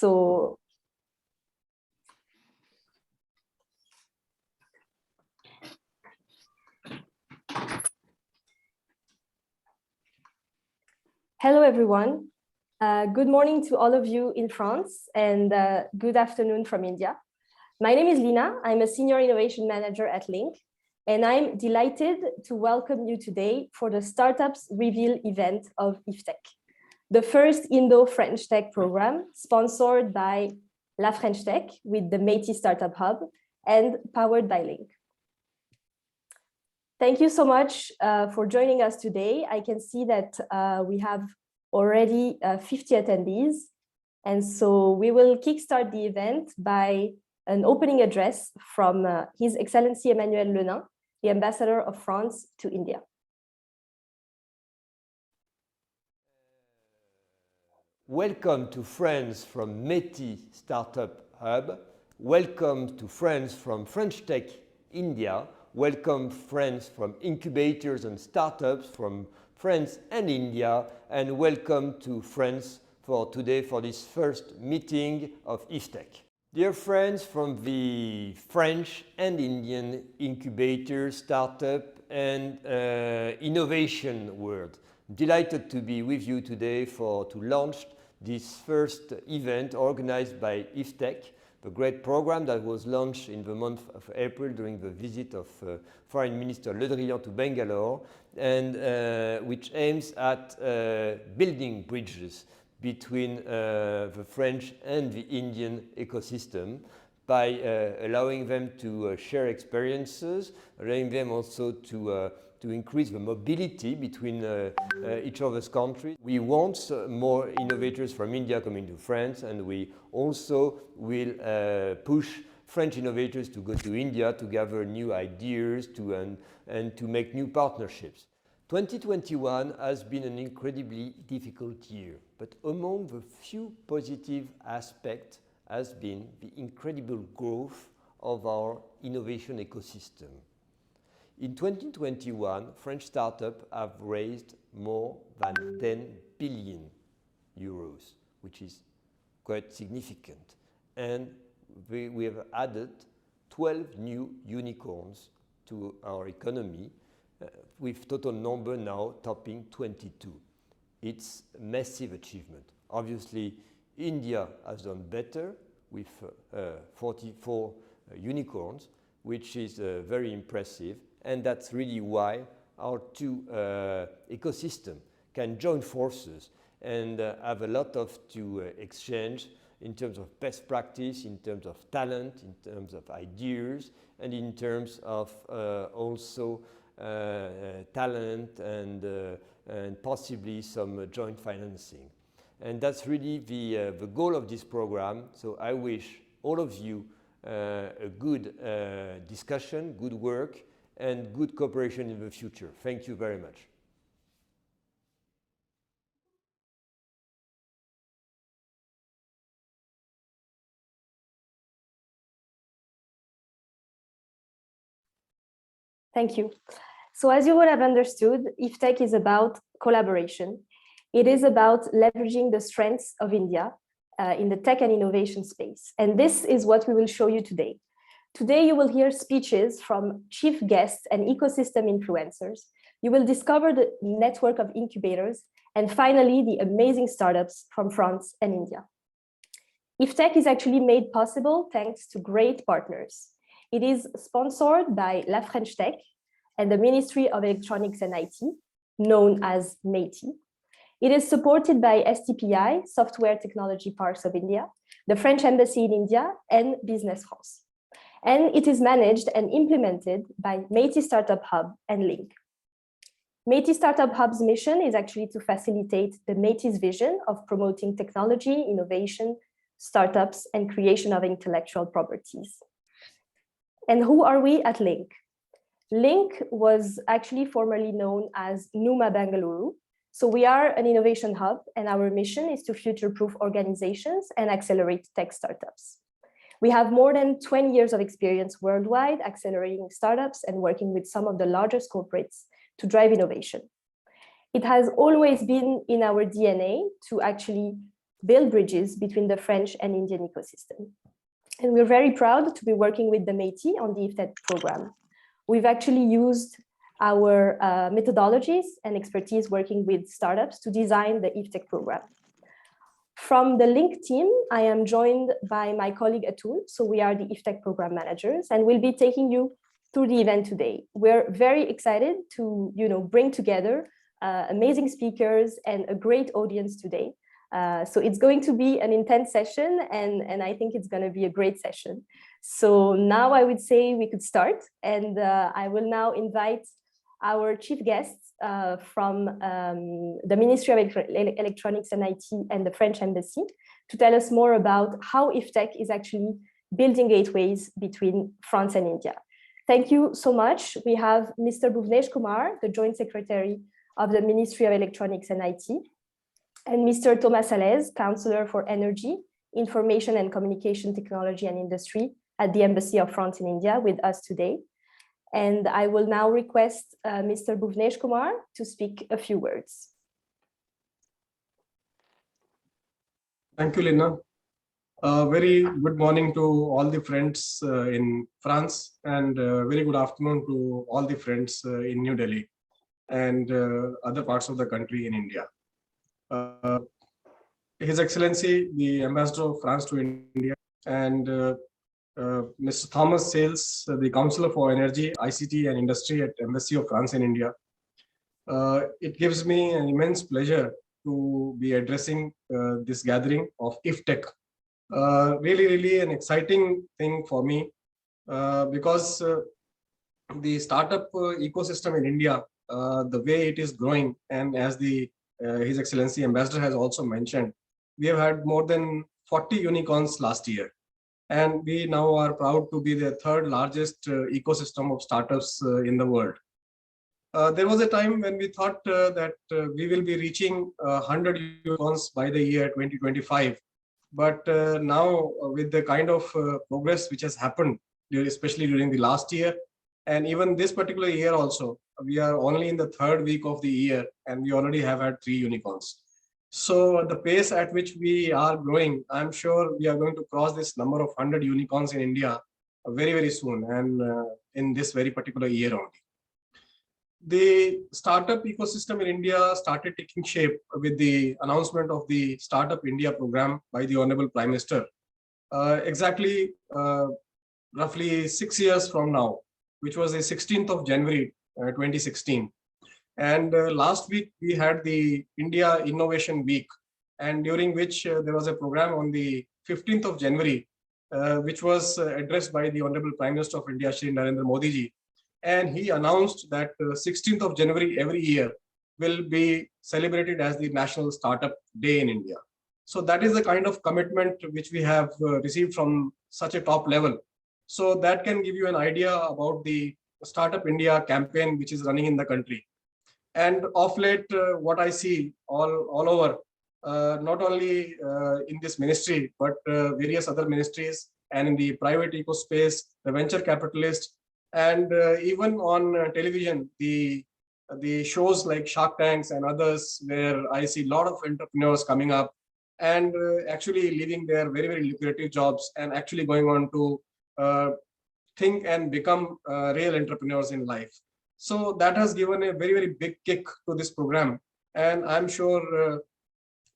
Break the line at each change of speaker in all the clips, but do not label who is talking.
So hello, everyone. Good morning to all of you in France and good afternoon from India. My name is Lina. I'm a Senior Innovation Manager at Link, and I'm delighted to welcome you today for the Startups Reveal event of IFTECH, the first Indo-French Tech program sponsored by French Tech with the Métis Startup Hub and powered by Link. Thank you so much for joining us today. I can see that we have already 50 attendees. And so we will kickstart the event by an opening address from His Excellency Emmanuel Lenain, the Ambassador of France to India.
Welcome to friends from Métis Startup Hub. Welcome to friends from French Tech India. Welcome friends from incubators and startups from France and India, and welcome to friends for today for this first meeting of IFTECH. Dear friends from the French and Indian incubator, startup and innovation world, delighted to be with you today to launch this first event organized by IFTECH, the great program that was launched in the month of April during the visit of Foreign Minister Le Drian to Bangalore, and which aims at building bridges between the French and the Indian ecosystem by allowing them to share experiences, allowing them also to increase the mobility between each other's countries. We want more innovators from India coming to France, and we also will push French innovators to go to India to gather new ideas and to make new partnerships. 2021 has been an incredibly difficult year, but among the few positive aspects has been the incredible growth of our innovation ecosystem. In 2021, French startups have raised more than 10 billion euros, which is quite significant. And we have added 12 new unicorns to our economy, with total number now topping 22. It's a massive achievement. Obviously, India has done better with 44 unicorns, which is very impressive. And that's really why our two ecosystems can join forces and have a lot to exchange in terms of best practice, in terms of talent, in terms of ideas, and in terms of also talent and possibly some joint financing. And that's really the goal of this program. So I wish all of you a good discussion, good work, and good cooperation in the future. Thank you very much.
Thank you. So as you would have understood, IFTECH is about collaboration. It is about leveraging the strengths of India in the tech and innovation space. And this is what we will show you today. Today, you will hear speeches from chief guests and ecosystem influencers. You will discover the network of incubators, and finally, the amazing startups from France and India. IFTECH is actually made possible thanks to great partners. It is sponsored by French Tech and the Ministry of Electronics and IT, known as Métis. It is supported by STPI, Software Technology Parks of India, the French Embassy in India, and Business France. And it is managed and implemented by Métis Startup Hub and Link. Métis Startup Hub's mission is actually to facilitate the Métis vision of promoting technology, innovation, startups, and creation of intellectual properties. And who are we at Link? Link was actually formerly known as Numa Bangalore. So we are an innovation hub, and our mission is to future-proof organizations and accelerate tech startups. We have more than 20 years of experience worldwide, accelerating startups and working with some of the largest corporates to drive innovation. It has always been in our DNA to actually build bridges between the French and Indian ecosystem. And we're very proud to be working with the Métis on the IFTECH program. We've actually used our methodologies and expertise working with startups to design the IFTECH program. From the Link team, I am joined by my colleague Atul. So we are the IFTECH program managers, and we'll be taking you through the event today. We're very excited to bring together amazing speakers and a great audience today. So it's going to be an intense session, and I think it's going to be a great session. So now I would say we could start, and I will now invite our chief guests from the Ministry of Electronics and IT and the French Embassy to tell us more about how IFTECH is actually building gateways between France and India. Thank you so much. We have Mr. Bhuvnesh Kumar, the Joint Secretary of the Ministry of Electronics and IT, and Mr. Thomas Alès, Counselor for Energy, Information and Communication Technology and Industry at the Embassy of France in India with us today. And I will now request Mr. Bhuvnesh Kumar to speak a few words.
Thank you, Lina. Very good morning to all the friends in France, and very good afternoon to all the friends in New Delhi and other parts of the country in India. His Excellency, the Ambassador of France to India, and Mr. Thomas Sales, the Counselor for Energy, ICT and Industry at Embassy of France in India. It gives me an immense pleasure to be addressing this gathering of IFTECH. Really an exciting thing for me because the startup ecosystem in India, the way it is growing, and as His Excellency Ambassador has also mentioned, we have had more than 40 unicorns last year. And we now are proud to be the third largest ecosystem of startups in the world. There was a time when we thought that we will be reaching 100 unicorns by the year 2025. But now with the kind of progress which has happened, especially during the last year, and even this particular year also, we are only in the third week of the year, and we already have had 3 unicorns. So the pace at which we are growing, I'm sure we are going to cross this number of 100 unicorns in India very soon, and in this very particular year only. The startup ecosystem in India started taking shape with the announcement of the Startup India program by the Honorable Prime Minister. Exactly roughly 6 years from now, which was the 16th of January 2016. And last week we had the India Innovation Week, and during which there was a program on the 15th of January, which was addressed by the Honorable Prime Minister of India, Shri Narendra Modi ji. And he announced that 16th of January every year will be celebrated as the National Startup Day in India. So that is the kind of commitment which we have received from such a top level. So that can give you an idea about the Startup India campaign which is running in the country. And of late, what I see all over, not only in this ministry, but various other ministries and in the private ecospace, the venture capitalists, and even on television, the shows like Shark Tanks and others, where I see a lot of entrepreneurs coming up and actually leaving their very lucrative jobs and actually going on to think and become real entrepreneurs in life. So that has given a very big kick to this program, and I'm sure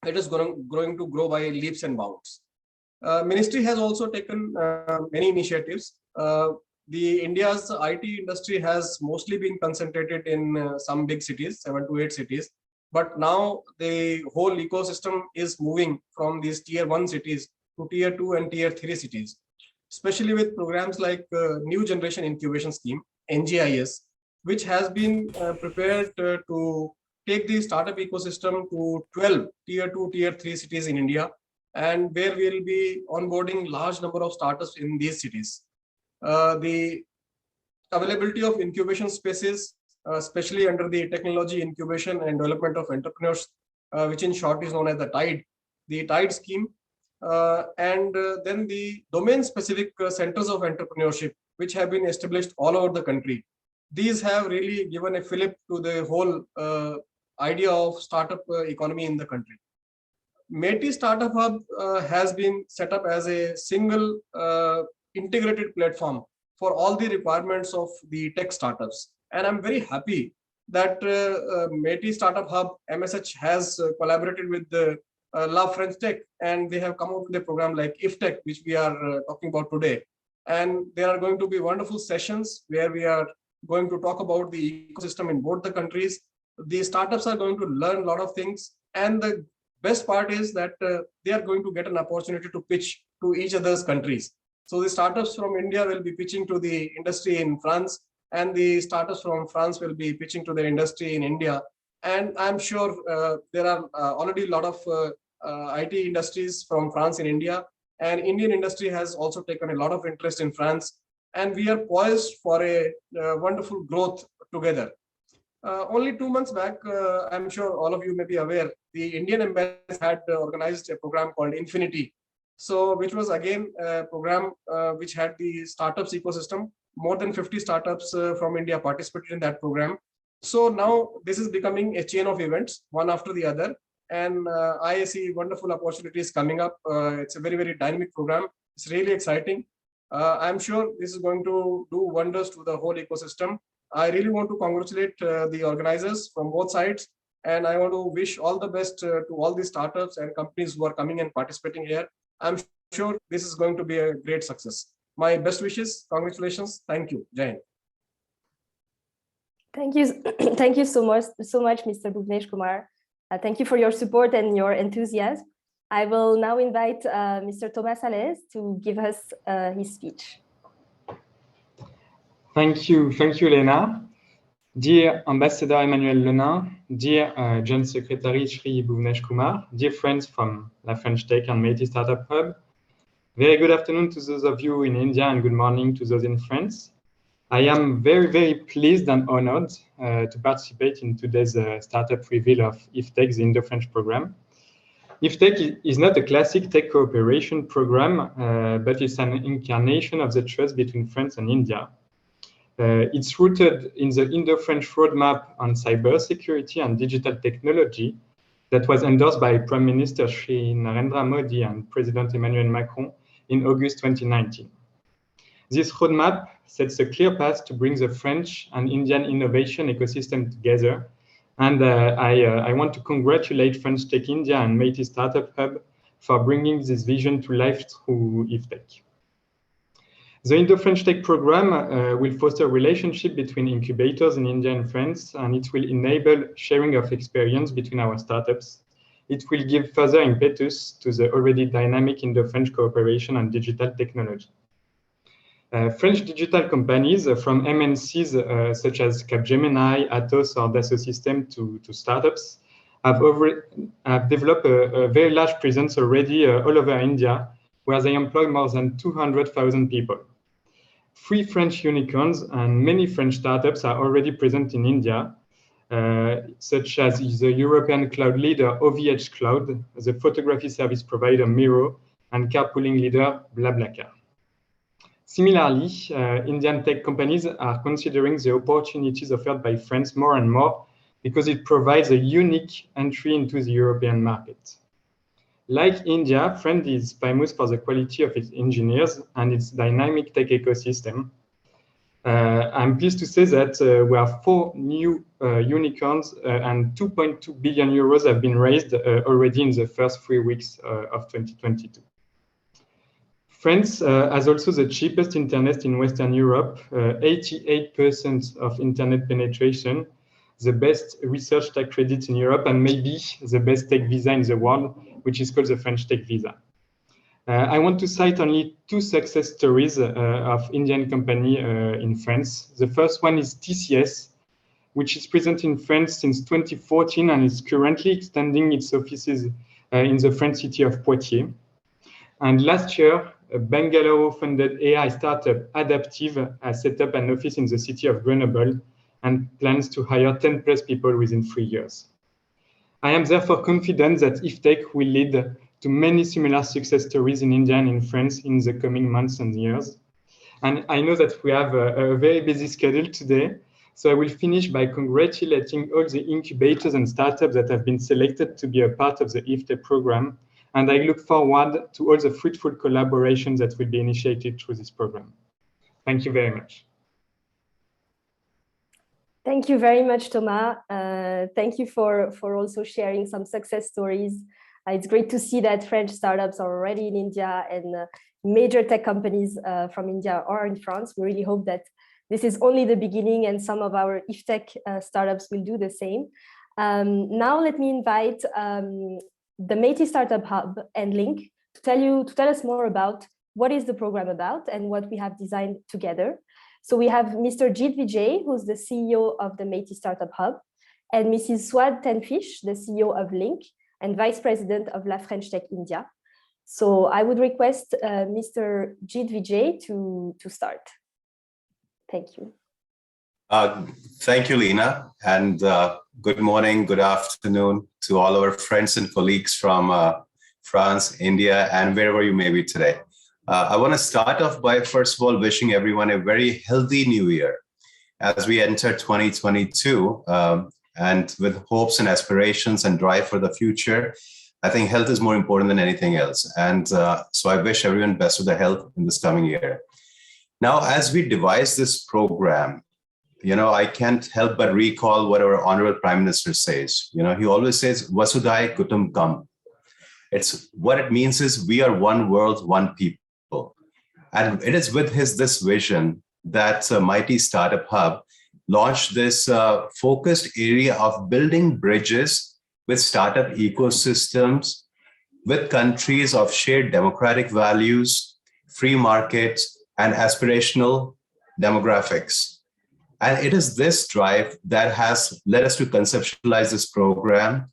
it is going to grow by leaps and bounds. Ministry has also taken many initiatives. The India's IT industry has mostly been concentrated in some big cities, 7 to 8 cities. But now the whole ecosystem is moving from these tier 1 cities to tier 2 and tier 3 cities, especially with programs like New Generation Incubation Scheme, NGIS, which has been prepared to take the startup ecosystem to 12 tier 2, tier 3 cities in India, and where we will be onboarding large number of startups in these cities. The availability of incubation spaces, especially under the Technology Incubation and Development of Entrepreneurs, which in short is known as the TIDE scheme, and then the domain-specific centers of entrepreneurship, which have been established all over the country. These have really given a fillip to the whole idea of startup economy in the country. METI Startup Hub has been set up as a single integrated platform for all the requirements of the tech startups. And I'm very happy that METI Startup Hub, MSH, has collaborated with the French Tech, and they have come up with a program like IFTECH, which we are talking about today. And there are going to be wonderful sessions where we are going to talk about the ecosystem in both the countries. The startups are going to learn a lot of things, and the best part is that they are going to get an opportunity to pitch to each other's countries. So the startups from India will be pitching to the industry in France, and the startups from France will be pitching to the industry in India. And I'm sure there are already a lot of IT industries from France in India, and Indian industry has also taken a lot of interest in France, and we are poised for a wonderful growth together. Only 2 months back, I'm sure all of you may be aware, the Indian embassy had organized a program called Infinity. So, which was again a program which had the startups ecosystem. More than 50 startups from India participated in that program. So now this is becoming a chain of events, one after the other. And I see wonderful opportunities coming up. It's a very, very dynamic program. It's really exciting. I'm sure this is going to do wonders to the whole ecosystem. I really want to congratulate the organizers from both sides, and I want to wish all the best to all the startups and companies who are coming and participating here. I'm sure this is going to be a great success. My best wishes, congratulations, thank you. Jai Hind.
Thank you, thank you so much, Mr. Bhuvnesh Kumar. Thank you for your support and your enthusiasm. I will now invite Mr. Thomas Alès to give us his speech.
Thank you, Lena. Dear Ambassador Emmanuel Lenin, dear Joint Secretary Shri Bhuvnesh Kumar, dear friends from La French Tech and METI Startup Hub, very good afternoon to those of you in India and good morning to those in France. I am very, very pleased and honored to participate in today's startup reveal of IFTECH, the Indo-French program. IFTECH is not a classic tech cooperation program, but it's an incarnation of the trust between France and India. It's rooted in the Indo-French roadmap on cybersecurity and digital technology that was endorsed by Prime Minister Shri Narendra Modi and President Emmanuel Macron in August 2019. This roadmap sets a clear path to bring the French and Indian innovation ecosystem together. And I want to congratulate French Tech India and METI Startup Hub for bringing this vision to life through IFTECH. The Indo-French Tech program will foster a relationship between incubators in India and France, and it will enable sharing of experience between our startups. It will give further impetus to the already dynamic Indo-French cooperation on digital technology. French digital companies from MNCs such as Capgemini, Atos, or Dassault Systèmes to startups have developed a very large presence already all over India, where they employ more than 200,000 people. 3 French unicorns and many French startups are already present in India, such as the European cloud leader OVH Cloud, the photography service provider Miro, and carpooling leader BlaBlaCar. Similarly, Indian tech companies are considering the opportunities offered by France more and more because it provides a unique entry into the European market. Like India, France is famous for the quality of its engineers and its dynamic tech ecosystem. I'm pleased to say that we have 4 new unicorns and 2.2 billion euros have been raised already in the first 3 weeks of 2022. France has also the cheapest internet in Western Europe, 88% of internet penetration, the best research tax credits in Europe, and maybe the best tech visa in the world, which is called the French Tech Visa. I want to cite only 2 success stories of Indian company in France. The first one is TCS, which is present in France since 2014 and is currently extending its offices in the French city of Poitiers. And last year, a Bangalore-funded AI startup, Adaptive, has set up an office in the city of Grenoble and plans to hire 10 plus people within 3 years. I am therefore confident that IFTECH will lead to many similar success stories in India and in France in the coming months and years. And I know that we have a very busy schedule today, So I will finish by congratulating all the incubators and startups that have been selected to be a part of the IFTECH program. And I look forward to all the fruitful collaborations that will be initiated through this program. Thank you very much.
Thank you very much, Thomas. Thank you for also sharing some success stories. It's great to see that French startups are already in India and major tech companies from India are in France. We really hope that this is only the beginning and some of our IFTECH startups will do the same. Now let me invite the Métis Startup Hub and Link to tell us more about what is the program about and what we have designed together. So we have Mr. Iit Vijay, who's the CEO of the Métis Startup Hub, and Mrs. Swad Tenfish, the CEO of Link and Vice President of French Tech India. So I would request Mr. Iit Vijay to start. Thank you.
Thank you, Lena, and good morning, good afternoon to all our friends and colleagues from France, India, and wherever you may be today. I want to start off by, first of all, wishing everyone a very healthy new year as we enter 2022, and with hopes and aspirations and drive for the future. I think health is more important than anything else. And so I wish everyone best of their health in this coming year. Now, as we devise this program, I can't help but recall what our Honorable Prime Minister says. He always says, Vasudhaiva Kutumbakam. What it means is we are one world, one people. And it is with this vision that Mighty Startup Hub launched this focused area of building bridges with startup ecosystems, with countries of shared democratic values, free markets, and aspirational demographics. And it is this drive that has led us to conceptualize this program,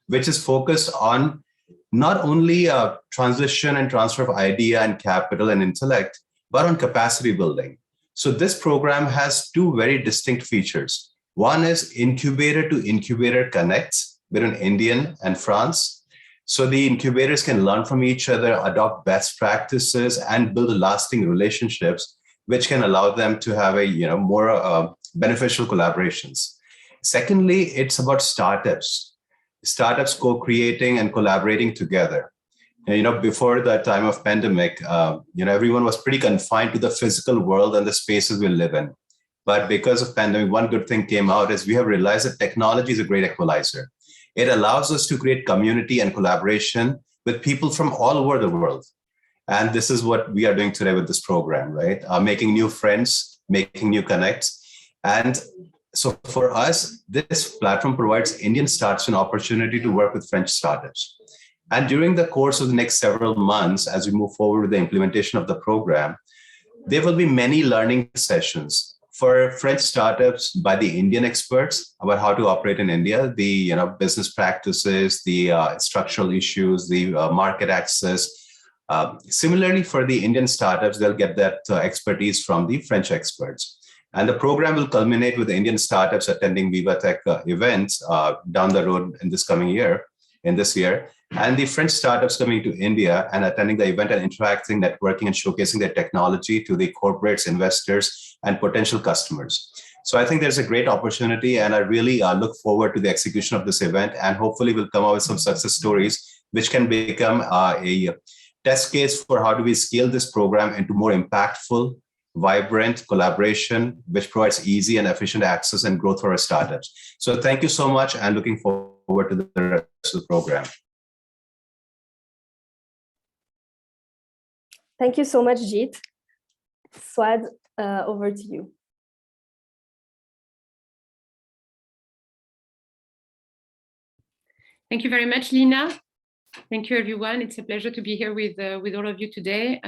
which is focused on not only a transition and transfer of idea and capital and intellect, but on capacity building. So this program has two very distinct features. One is incubator to incubator connects between India and France. So the incubators can learn from each other, adopt best practices, and build lasting relationships, which can allow them to have a more beneficial collaborations. Secondly, it's about startups co-creating and collaborating together. Before the time of pandemic, everyone was pretty confined to the physical world and the spaces we live in. But because of pandemic, one good thing came out is we have realized that technology is a great equalizer. It allows us to create community and collaboration with people from all over the world. And this is what we are doing today with this program, right? Making new friends, making new connects. And so for us, this platform provides Indian startups an opportunity to work with French startups. And during the course of the next several months, as we move forward with the implementation of the program, there will be many learning sessions for French startups by the Indian experts about how to operate in India, the business practices, the structural issues, the market access. Similarly, for the Indian startups, they'll get that expertise from the French experts. And the program will culminate with the Indian startups attending VivaTech events down the road in this year, and the French startups coming to India and attending the event and interacting, networking, and showcasing their technology to the corporates, investors, and potential customers. So I think there's a great opportunity, and I really look forward to the execution of this event, and hopefully we'll come out with some success stories, which can become a test case for how do we scale this program into more impactful, vibrant collaboration, which provides easy and efficient access and growth for our startups. So thank you so much, and looking forward to the rest of the program.
Thank you so much, Iit. Swad, over to you.
Thank you very much, Lina. Thank you, everyone. It's a pleasure to be here with all of you today.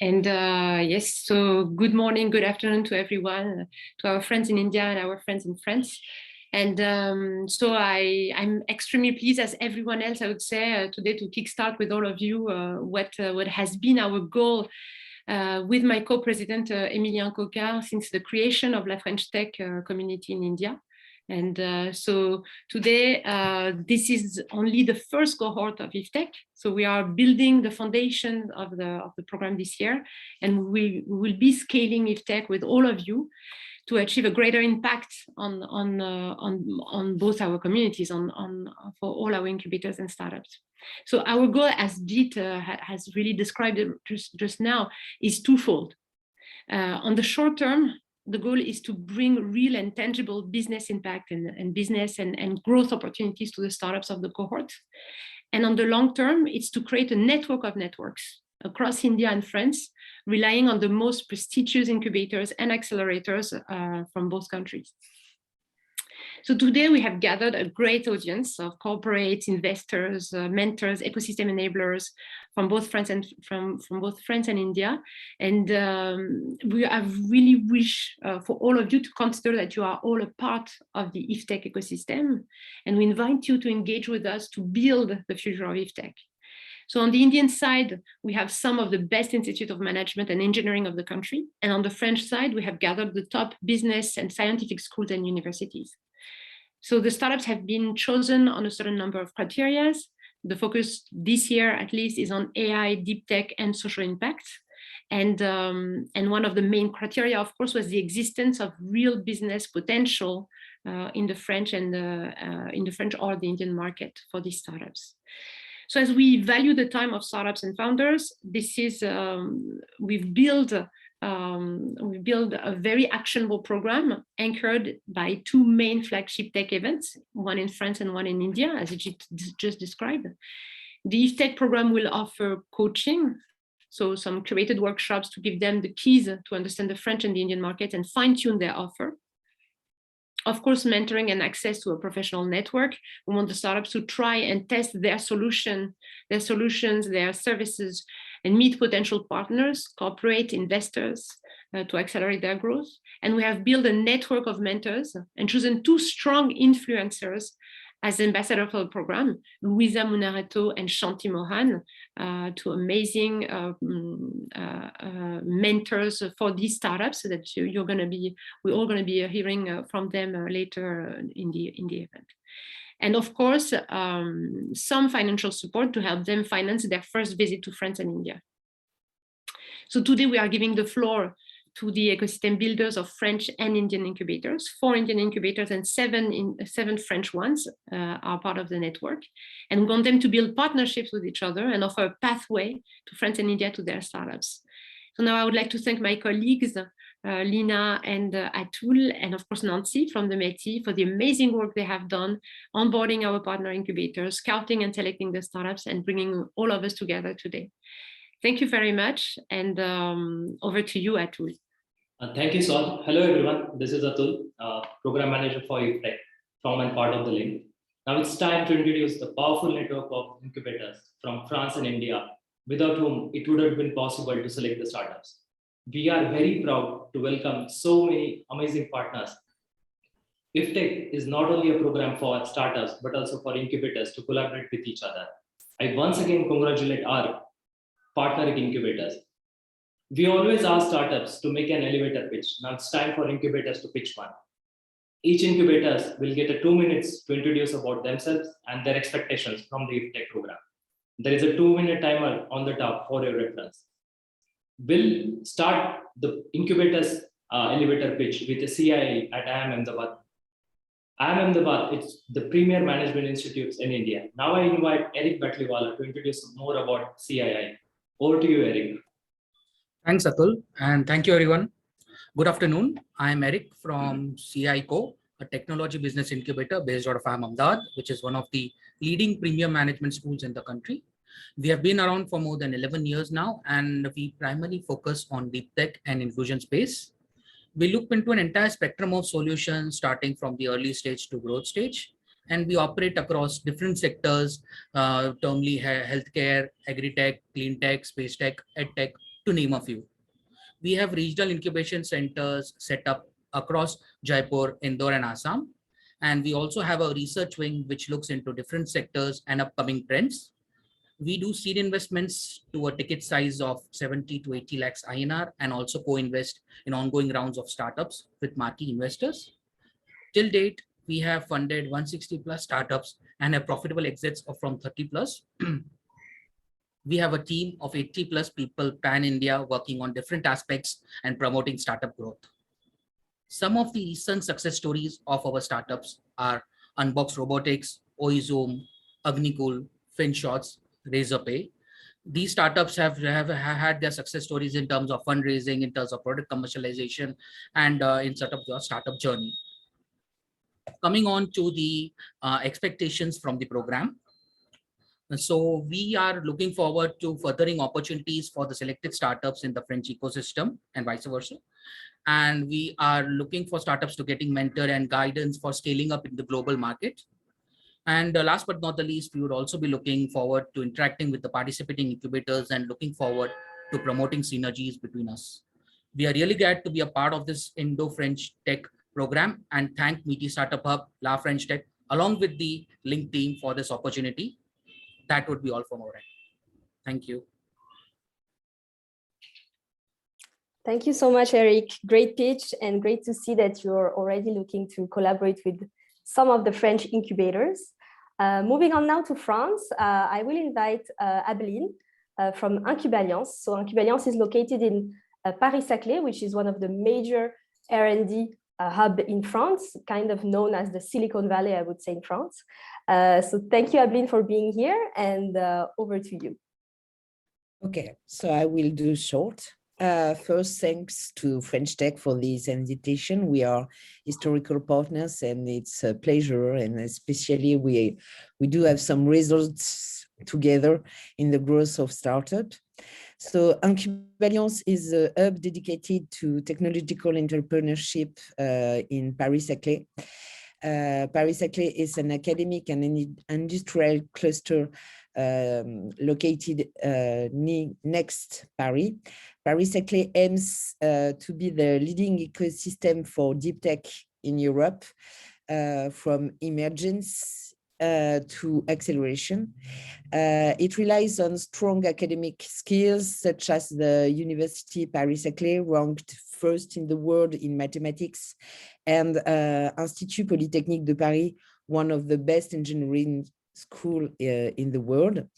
Yes, so good morning, good afternoon to everyone, to our friends in India and our friends in France. And so I'm extremely pleased, as everyone else, I would say, today to kickstart with all of you what has been our goal with my co-president, Emilien Coquin, since the creation of French Tech community in India. And so today, this is only the first cohort of IFTECH. So we are building the foundation of the program this year, and we will be scaling IFTECH with all of you. to achieve a greater impact on both our communities, for all our incubators and startups. So our goal, as Iit has really described it just now, is twofold. On the short term, the goal is to bring real and tangible business impact and business and growth opportunities to the startups of the cohort. And on the long term, it's to create a network of networks across India and France, relying on the most prestigious incubators and accelerators from both countries. So today we have gathered a great audience of corporate investors, mentors, ecosystem enablers from both France and from both France and India. And we have really wish for all of you to consider that you are all a part of the IFTECH ecosystem. And we invite you to engage with us to build the future of IFTECH. So on the Indian side, we have some of the best institutes of management and engineering of the country. And on the French side, we have gathered the top business and scientific schools and universities. So the startups have been chosen on a certain number of criteria. The focus this year, at least, is on AI, deep tech, and social impact. And one of the main criteria, of course, was the existence of real business potential in the French and in the French or the Indian market for these startups. So as we value the time of startups and founders, this is we've built a very actionable program anchored by two main flagship tech events, one in France and one in India, as Iit just described. The IFTECH program will offer coaching, so some curated workshops to give them the keys to understand the French and the Indian market and fine-tune their offer. Of course, mentoring and access to a professional network. We want the startups to try and test their solutions, their services, and meet potential partners, corporate investors to accelerate their growth. And we have built a network of mentors and chosen two strong influencers as ambassador for the program, Louisa Munareto and Shanti Mohan, two amazing mentors for these startups that we're all going to be hearing from them later in the event. And of course, some financial support to help them finance their first visit to France and India. So today we are giving the floor to the ecosystem builders of French and Indian incubators. 4 Indian incubators and 7 French ones are part of the network. And we want them to build partnerships with each other and offer a pathway to France and India to their startups. So now I would like to thank my colleagues, Lina and Atul, and of course Nancy from the METI for the amazing work they have done onboarding our partner incubators, scouting and selecting the startups, and bringing all of us together today. Thank you very much, and over to you, Atul.
Thank you, Sol. Hello, everyone. This is Atul, Program Manager for IFTECH, from and part of the link. Now it's time to introduce the powerful network of incubators from France and India, without whom it would have been possible to select the startups. We are very proud to welcome so many amazing partners. IFTECH is not only a program for startups, but also for incubators to collaborate with each other. I once again congratulate our partner incubators. We always ask startups to make an elevator pitch. Now it's time for incubators to pitch one. Each incubator will get 2 minutes to introduce about themselves and their expectations from the IFTECH program. There is a 2-minute timer on the top for your reference. We'll start the incubators elevator pitch with a CII at IIM Ahmedabad. IIM Ahmedabad is the premier management institutes in India. Now I invite Eric Batliwala to introduce more about CII. Over to you, Eric.
Thanks, Atul, and thank you, everyone. Good afternoon. I am Eric from CICO, a technology business incubator based out of IIM Ahmedabad, which is one of the leading premium management schools in the country. We have been around for more than 11 years now, and we primarily focus on deep tech and infusion space. We look into an entire spectrum of solutions, starting from the early stage to growth stage, and we operate across different sectors, termly healthcare, agri-tech, clean tech, space tech, ed tech, to name a few. We have regional incubation centers set up across Jaipur, Indore, and Assam. And we also have a research wing which looks into different sectors and upcoming trends. We do seed investments to a ticket size of 70 to 80 lakhs INR and also co-invest in ongoing rounds of startups with marquee investors. Till date, we have funded 160 plus startups and have profitable exits of from 30 plus. We have a team of 80 plus people pan-India working on different aspects and promoting startup growth. Some of the recent success stories of our startups are Unbox Robotics, Oizome, Agnikul, FinShots, Razorpay. These startups have had their success stories in terms of fundraising, in terms of product commercialization, and in sort of the startup journey. Coming on to the expectations from the program. So we are looking forward to furthering opportunities for the selected startups in the French ecosystem and vice versa. And we are looking for startups to getting mentor and guidance for scaling up in the global market. And last but not the least, we would also be looking forward to interacting with the participating incubators and looking forward to promoting synergies between us. We are really glad to be a part of this Indo-French Tech program and thank Meaty Startup Hub, La French Tech, along with the Link team for this opportunity. That would be all from our end. Thank you.
Thank you so much, Eric. Great pitch and great to see that you're already looking to collaborate with some of the French incubators. Moving on now to France, I will invite Abeline from Incubation. So Incubation is located in Paris-Saclay, which is one of the major R&D hub in France, kind of known as the Silicon Valley, I would say, in France. So thank you, Abeline, for being here, and over to you.
Okay, so I will do short. First, thanks to French Tech for this invitation. We are historical partners and it's a pleasure, and especially we do have some results together in the growth of startup. So Incubation is a hub dedicated to technological entrepreneurship in Paris-Saclay. Paris-Saclay is an academic and industrial cluster located next Paris. Paris-Saclay aims to be the leading ecosystem for deep tech in Europe, from emergence to acceleration. It relies on strong academic skills, such as the University Paris-Saclay, ranked first in the world in mathematics, and Institut Polytechnique de Paris, one of the best engineering schools in the world.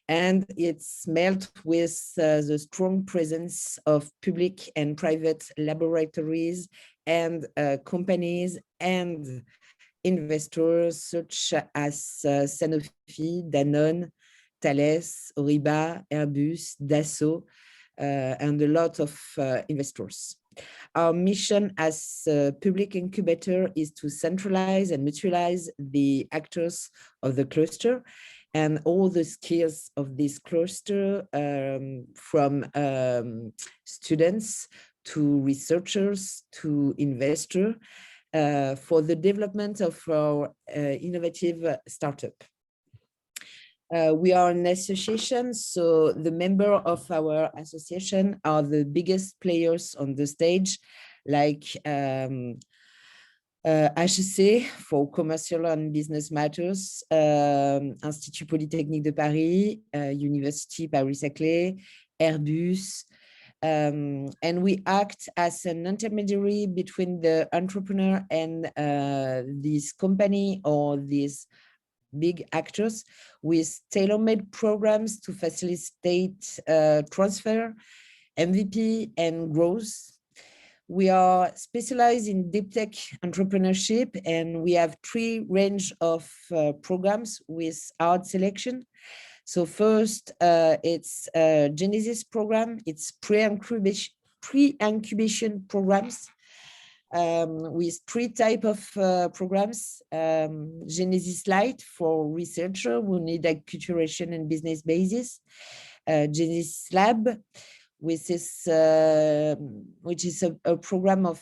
And it's met with the strong presence of public and private laboratories and companies and investors such as Sanofi, Danone, Thales, Oriba, Airbus, Dassault, and a lot of investors. Our mission as a public incubator is to centralize and mutualize the actors of the cluster and all the skills of this cluster, from students to researchers to investors, for the development of our innovative startup. We are an association, so the members of our association are the biggest players on the stage, like HEC for commercial and business matters, Institut Polytechnique de Paris, University Paris-Saclay, Airbus, and we act as an intermediary between the entrepreneur and this company or these big actors, with tailor-made programs to facilitate transfer, MVP, and growth. We are specialized in deep tech entrepreneurship, and we have three range of programs with hard selection. So first, it's a Genesis program. It's pre-incubation programs with three types of programs. Genesis Light for researchers who need acculturation and business basis. Genesis Lab, which is a program of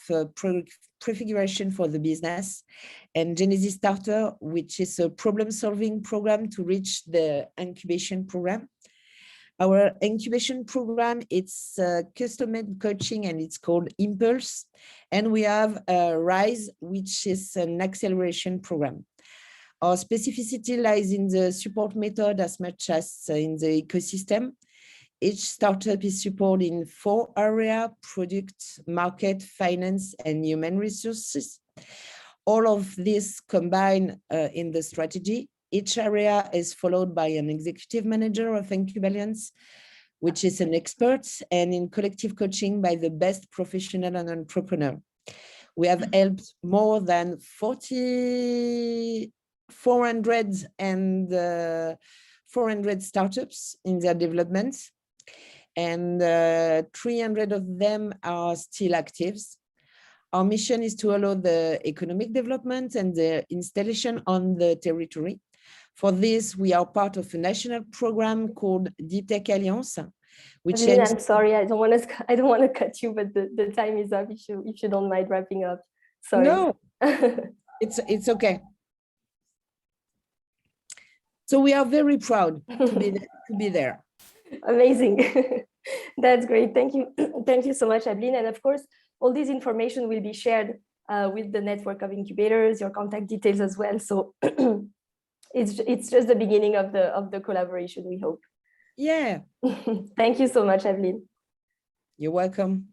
prefiguration for the business, and Genesis Starter, which is a problem-solving program to reach the incubation program. Our incubation program, it's custom-made coaching, and it's called Impulse. And we have Rise, which is an acceleration program. Our specificity lies in the support method as much as in the ecosystem. Each startup is supported in 4 areas: product, market, finance, and human resources. All of this combined in the strategy. Each area is followed by an executive manager of Incubation, which is an expert, and in collective coaching by the best professional and entrepreneur. We have helped more than 400 startups in their development, and 300 of them are still active. Our mission is to allow the economic development and the installation on the territory. For this, we are part of a national program called Iit Alliance, which
I'm sorry, I don't want to cut you, but the time is up. If you don't mind wrapping up. Sorry.
No, it's okay. So we are very proud to be there.
Amazing. That's great. Thank you. Thank you so much, Adeline. And of course, all this information will be shared with the network of incubators, your contact details as well. So it's just the beginning of the collaboration, we hope.
Yeah.
Thank you so much, Adeline.
You're welcome.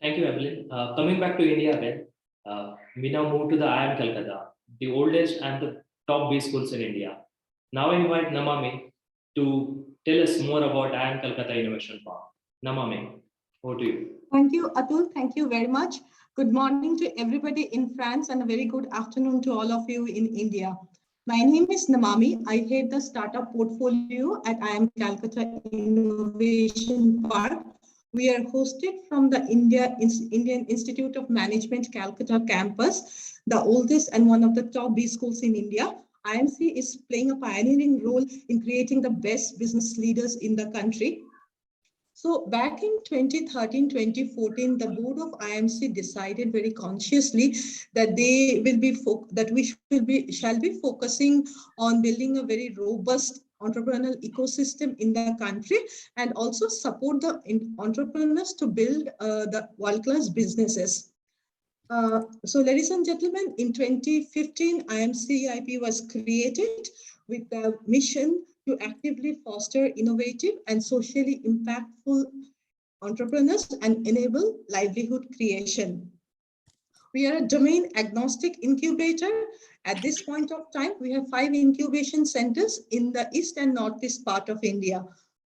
Thank you, Evelyn. Coming back to India again, we now move to the IIM Calcutta, the oldest and the top B schools in India. Now I invite Namami to tell us more about IIM Calcutta Innovation Park. Namami, over to you.
Thank you, Atul. Thank you very much. Good morning to everybody in France and a very good afternoon to all of you in India. My name is Namami. I head the startup portfolio at IIM Calcutta Innovation Park. We are hosted from the Indian Institute of Management Calcutta campus, the oldest and one of the top B schools in India. IMC is playing a pioneering role in creating the best business leaders in the country. So back in 2013-2014, the board of IMC decided very consciously that we shall be focusing on building a very robust entrepreneurial ecosystem in the country and also support the entrepreneurs to build the world-class businesses. So ladies and gentlemen, in 2015, IMCIP was created with the mission to actively foster innovative and socially impactful entrepreneurs and enable livelihood creation. We are a domain agnostic incubator. At this point of time, we have 5 incubation centers in the east and northeast part of India.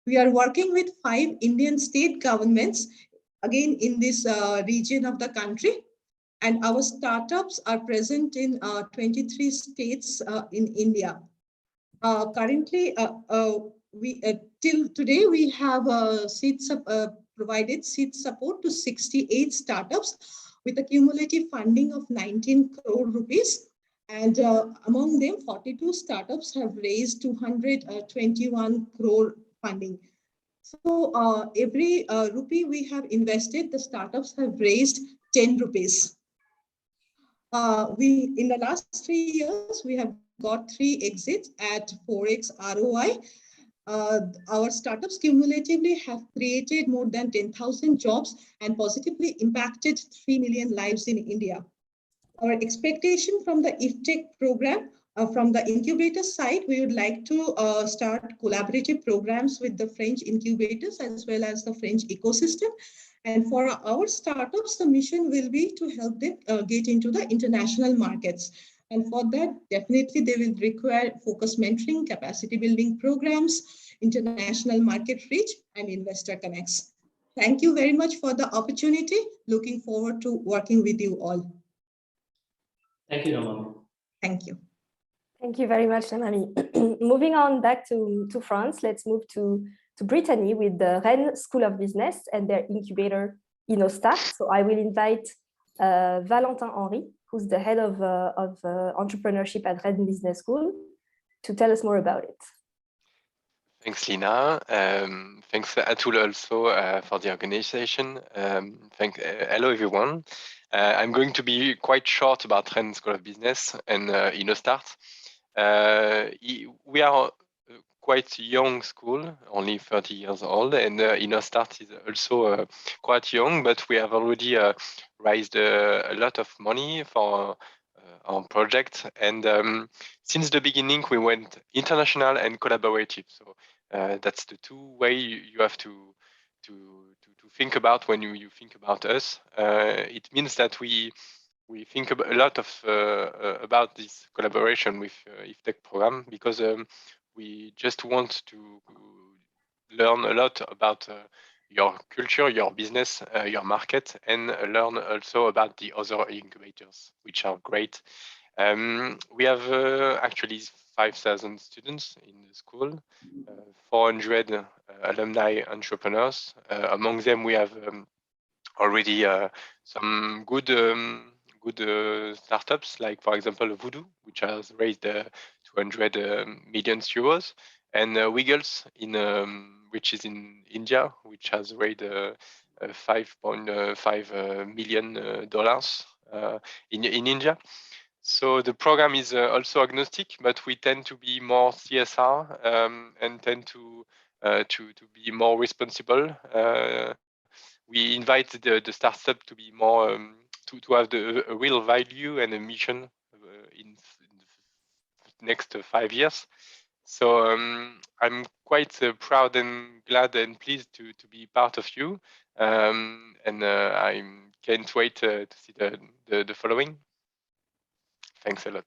We are working with 5 Indian state governments, again in this region of the country. And our startups are present in 23 states in India. Currently, till today, we have provided seed support to 68 startups with a cumulative funding of 19 crore rupees. And among them, 42 startups have raised 221 crore funding. So every rupee we have invested, the startups have raised 10 rupees. In the last 3 years, we have got 3 exits at 4x ROI. Our startups cumulatively have created more than 10,000 jobs and positively impacted 3 million lives in India. Our expectation from the IFTECH program, from the incubator side, we would like to start collaborative programs with the French incubators as well as the French ecosystem. And for our startups, the mission will be to help them get into the international markets. And for that, definitely they will require focused mentoring, capacity building programs, international market reach, and investor connects. Thank you very much for the opportunity. Looking forward to working with you all.
Thank you, Namami.
Thank you.
Thank you very much, Namami. Moving on back to France, let's move to Brittany with the Ren School of Business and their incubator InnoStart. So I will invite Valentin Henry, who's the head of entrepreneurship at Ren Business School, to tell us more about it.
Thanks, Lina. Thanks, Atul, also for the organization. Hello, everyone. I'm going to be quite short about Ren School of Business and InnoStart. We are quite young school, only 30 years old, and InnoStart is also quite young, but we have already raised a lot of money for our project. And since the beginning, we went international and collaborative. So that's the 2 ways you have to think about when you think about us. It means that we think a lot of about this collaboration with IFTECH program, because we just want to learn a lot about your culture, your business, your market, and learn also about the other incubators, which are great. We have actually 5,000 students in the school, 400 alumni entrepreneurs. Among them, we have already some good startups, like, for example, Voodoo, which has raised 200 million euros, and Wiggles, which is in India, which has raised $5.5 million in India. So the program is also agnostic, but we tend to be more CSR and tend to be more responsible. We invite the startup to be more to have a real value and a mission in the next 5 years. So I'm quite proud and glad and pleased to be part of you, and I can't wait to see the following. Thanks a lot.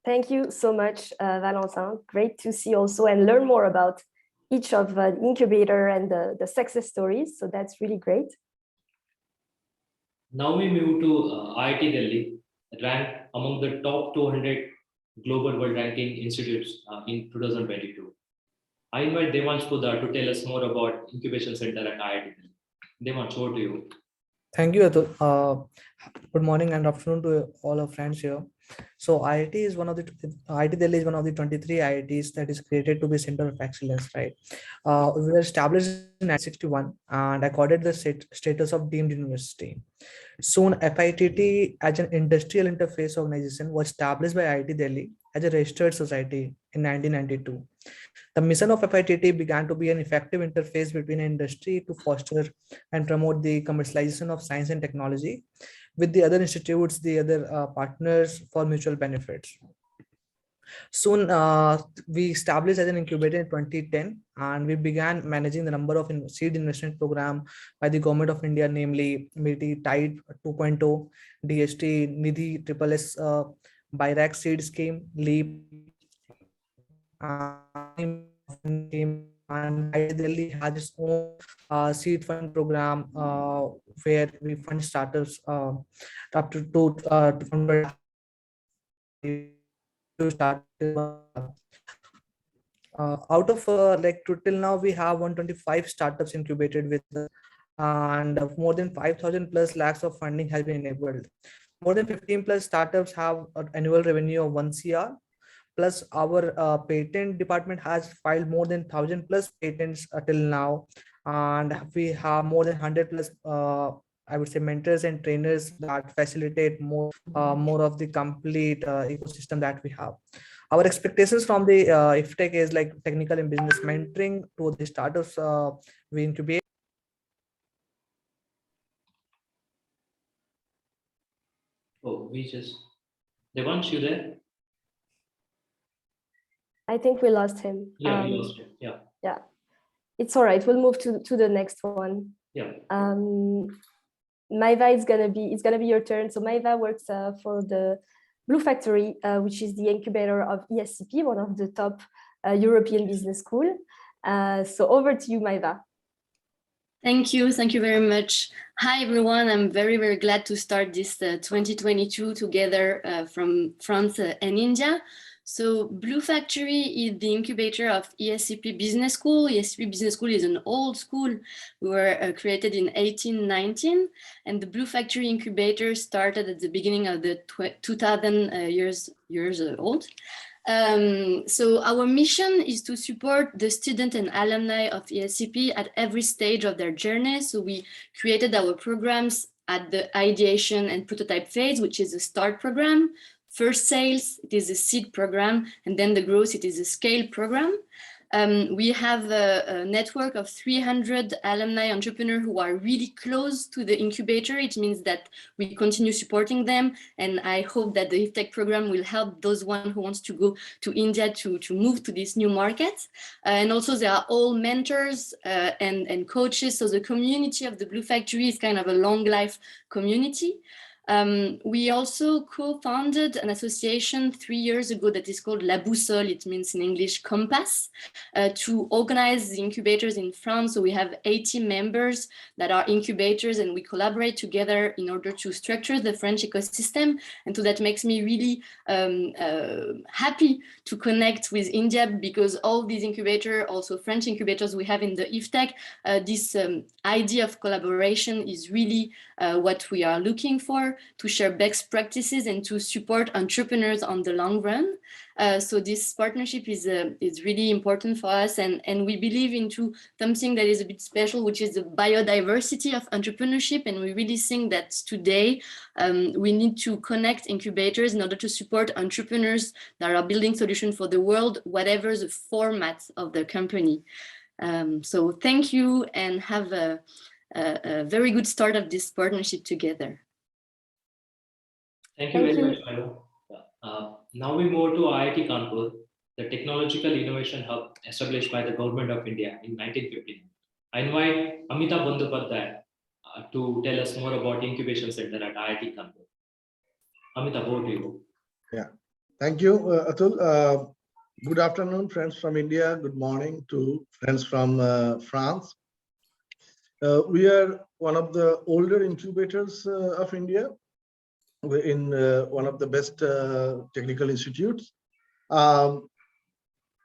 Thank you so much, Valentin. Great to see also and learn more about each of the incubator and the success stories. So that's really great.
Now we move to Iit Delhi, ranked among the top 200 global world ranking institutes in 2022. I invite Devansh Pudar to tell us more about Incubation Center at Iit Delhi. Devansh, over to you.
Thank you, Atul. Good morning and afternoon to all our friends here. So Iit Delhi is one of the 23 IITs that is created to be Center of Excellence, right? We were established in 1961 and accorded the status of deemed university. Soon, FITT as an industrial interface organization was established by Iit Delhi as a registered society in 1992. The mission of FITT began to be an effective interface between industry to foster and promote the commercialization of science and technology with the other institutes, the other partners for mutual benefits. Soon, we established as an incubator in 2010, and we began managing the number of seed investment program by the Government of India, namely MITI Tide 2.0, DST, Nidhi, SSS, BIRAC Seed Scheme, LEAP, and Iit Delhi has its own seed fund program where we fund startups up to start. Out of till now we have 125 startups incubated with us, and more than 5,000 plus lakhs of funding has been enabled. More than 15 plus startups have an annual revenue of 1 CR. Plus our patent department has filed more than 1,000 plus patents till now, and we have more than 100 plus I would say mentors and trainers that facilitate more of the complete ecosystem that we have. Our expectations from the IFTECH is like technical and business mentoring to the startups we incubate.
Oh, Devansh, you there?
I think we lost him.
Yeah, we lost him. Yeah.
Yeah, it's all right. We'll move to the next one.
Yeah.
Maiva, it's gonna be your turn. So Maiva works for the Blue Factory, which is the incubator of ESCP, one of the top European business school. So over to you, Maiva.
Thank you very much. Hi everyone, I'm very glad to start this 2022 together from France and India. So Blue Factory is the incubator of ESCP Business School. ESCP Business School is an old school. We were created in 1819, and the Blue Factory incubator started at the beginning of the 2000 years old. So our mission is to support the student and alumni of ESCP at every stage of their journey. So we created our programs at the ideation and prototype phase, which is a start program. First sales, it is a seed program, and then the growth, it is a scale program. We have a network of 300 alumni entrepreneurs who are really close to the incubator. It means that we continue supporting them, and I hope that the IFTECH program will help those one who wants to go to India to move to this new market. And also they are all mentors and coaches, so the community of the Blue Factory is kind of a long life community. We also co-founded an association 3 years ago that is called La Boussole, it means in English compass, to organize the incubators in France. So we have 80 members that are incubators, and we collaborate together in order to structure the French ecosystem. And so that makes me really happy to connect with India, because all these incubators, also French incubators we have in the IFTECH, this idea of collaboration is really what we are looking for, to share best practices and to support entrepreneurs on the long run. So this partnership is really important for us, and we believe into something that is a bit special, which is the biodiversity of entrepreneurship. And we really think that today we need to connect incubators in order to support entrepreneurs that are building solutions for the world, whatever the format of the company. So thank you, and have a very good start of this partnership together.
Thank you very much, Milo. Now we move to Iit Kanpur, the technological innovation hub established by the Government of India in 1959. I invite Amita Bandyopadhyay to tell us more about Incubation Center at Iit Kanpur. Amita, over to you.
Yeah, thank you, Atul. Good afternoon, friends from India. Good morning to friends from France. We are one of the older incubators of India. We're in one of the best technical institutes.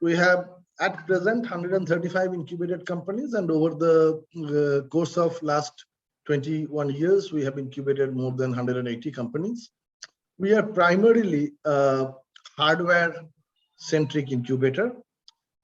We have at present 135 incubated companies, and over the course of last 21 years, we have incubated more than 180 companies. We are primarily a hardware-centric incubator,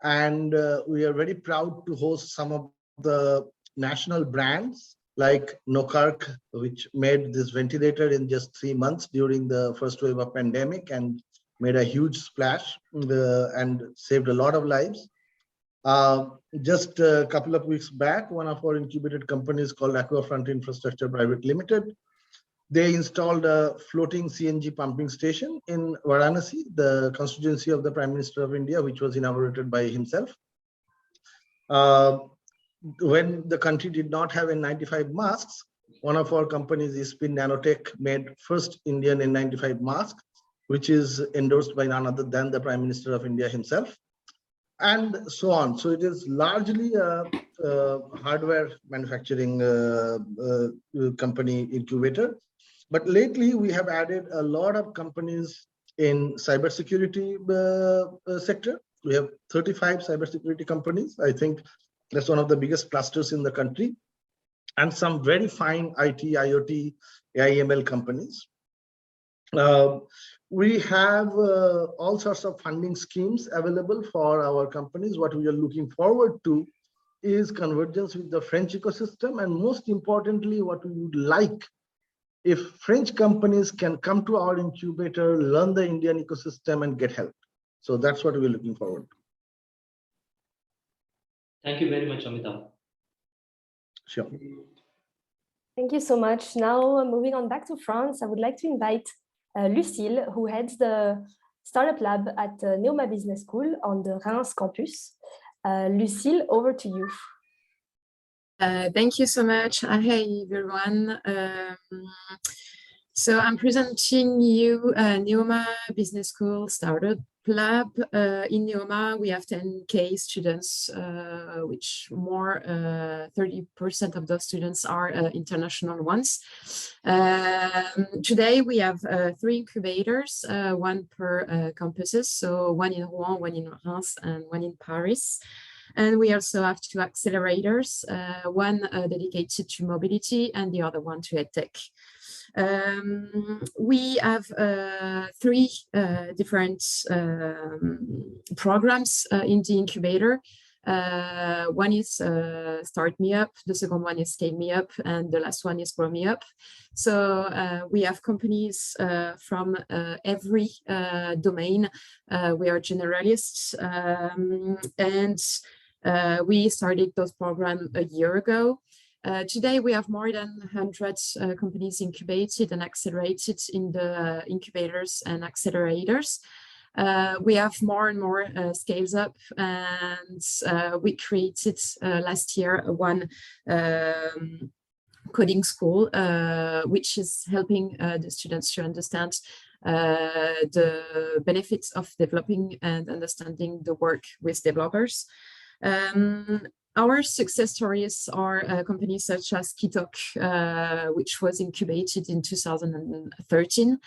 and we are very proud to host some of the national brands like Nokark, which made this ventilator in just 3 months during the first wave of pandemic and made a huge splash and saved a lot of lives. Just a couple of weeks back, one of our incubated companies called Aquafront Infrastructure Private Limited, they installed a floating CNG pumping station in Varanasi, the constituency of the Prime Minister of India, which was inaugurated by himself. When the country did not have N95 masks, one of our companies, Spin Nanotech, made first Indian N95 mask, which is endorsed by none other than the Prime Minister of India himself, and so on. So it is largely a hardware manufacturing company incubator. But lately, we have added a lot of companies in cybersecurity sector. We have 35 cybersecurity companies. I think that's one of the biggest clusters in the country, and some very fine IT, IoT, AI/ML companies. We have all sorts of funding schemes available for our companies. What we are looking forward to is convergence with the French ecosystem, and most importantly, what we would like if French companies can come to our incubator, learn the Indian ecosystem, and get help. So that's what we're looking forward to.
Thank you very much, Amita.
Sure.
Thank you so much. Now, moving on back to France, I would like to invite Lucille, who heads the Startup Lab at Neoma Business School on the Ren campus. Lucille, over to you.
Thank you so much. Hi, everyone. So I'm presenting you Neoma Business School Startup Lab. In Neoma, we have 10K students, which more 30% of those students are international ones. Today, we have 3 incubators, 1 per campuses. So 1 in Rouen, 1 in Reims, and 1 in Paris. And we also have 2 accelerators, 1 dedicated to mobility and the other one to EdTech. We have 3 different programs in the incubator. One is Start Me Up, the second one is Scale Me Up, and the last one is Grow Me Up. So we have companies from every domain. We are generalists, and we started those programs a year ago. Today, we have more than 100 companies incubated and accelerated in the incubators and accelerators. We have more and more scales up, and we created last year one coding school, which is helping the students to understand the benefits of developing and understanding the work with developers. Our success stories are companies such as IFTECH, which was incubated in 2013.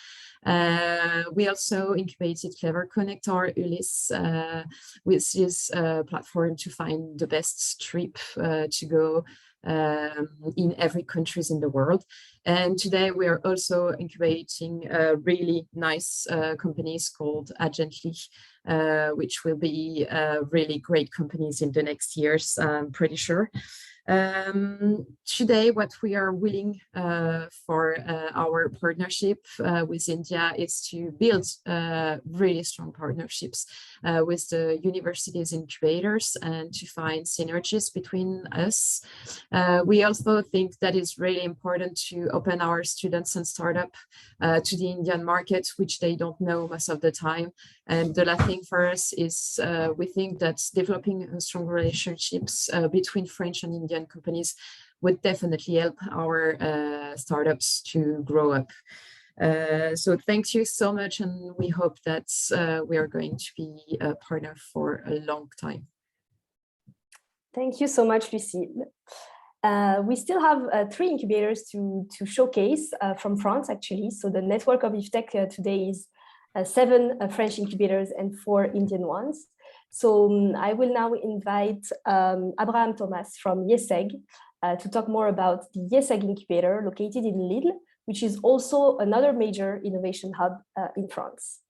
We also incubated Clever Connect or Ulyss, which is a platform to find the best trip to go in every country in the world. And today we are also incubating really nice companies called Agently, which will be really great companies in the next years, I'm pretty sure. Today, what we are willing for our partnership with India is to build really strong partnerships with the universities incubators and to find synergies between us. We also think that it's really important to open our students and startup to the Indian market, which they don't know most of the time. And the last thing for us is we think that developing strong relationships between French and Indian companies would definitely help our startups to grow up. So thank you so much, and we hope that we are going to be a partner for a long time.
Thank you so much, Lucie. We still have 3 incubators to showcase from France, actually. So the network of IFTECH today is 7 French incubators and 4 Indian ones. So I will now invite Abraham Thomas from IESEG to talk more about the IESEG incubator located in Lille, which is also another major innovation hub in France.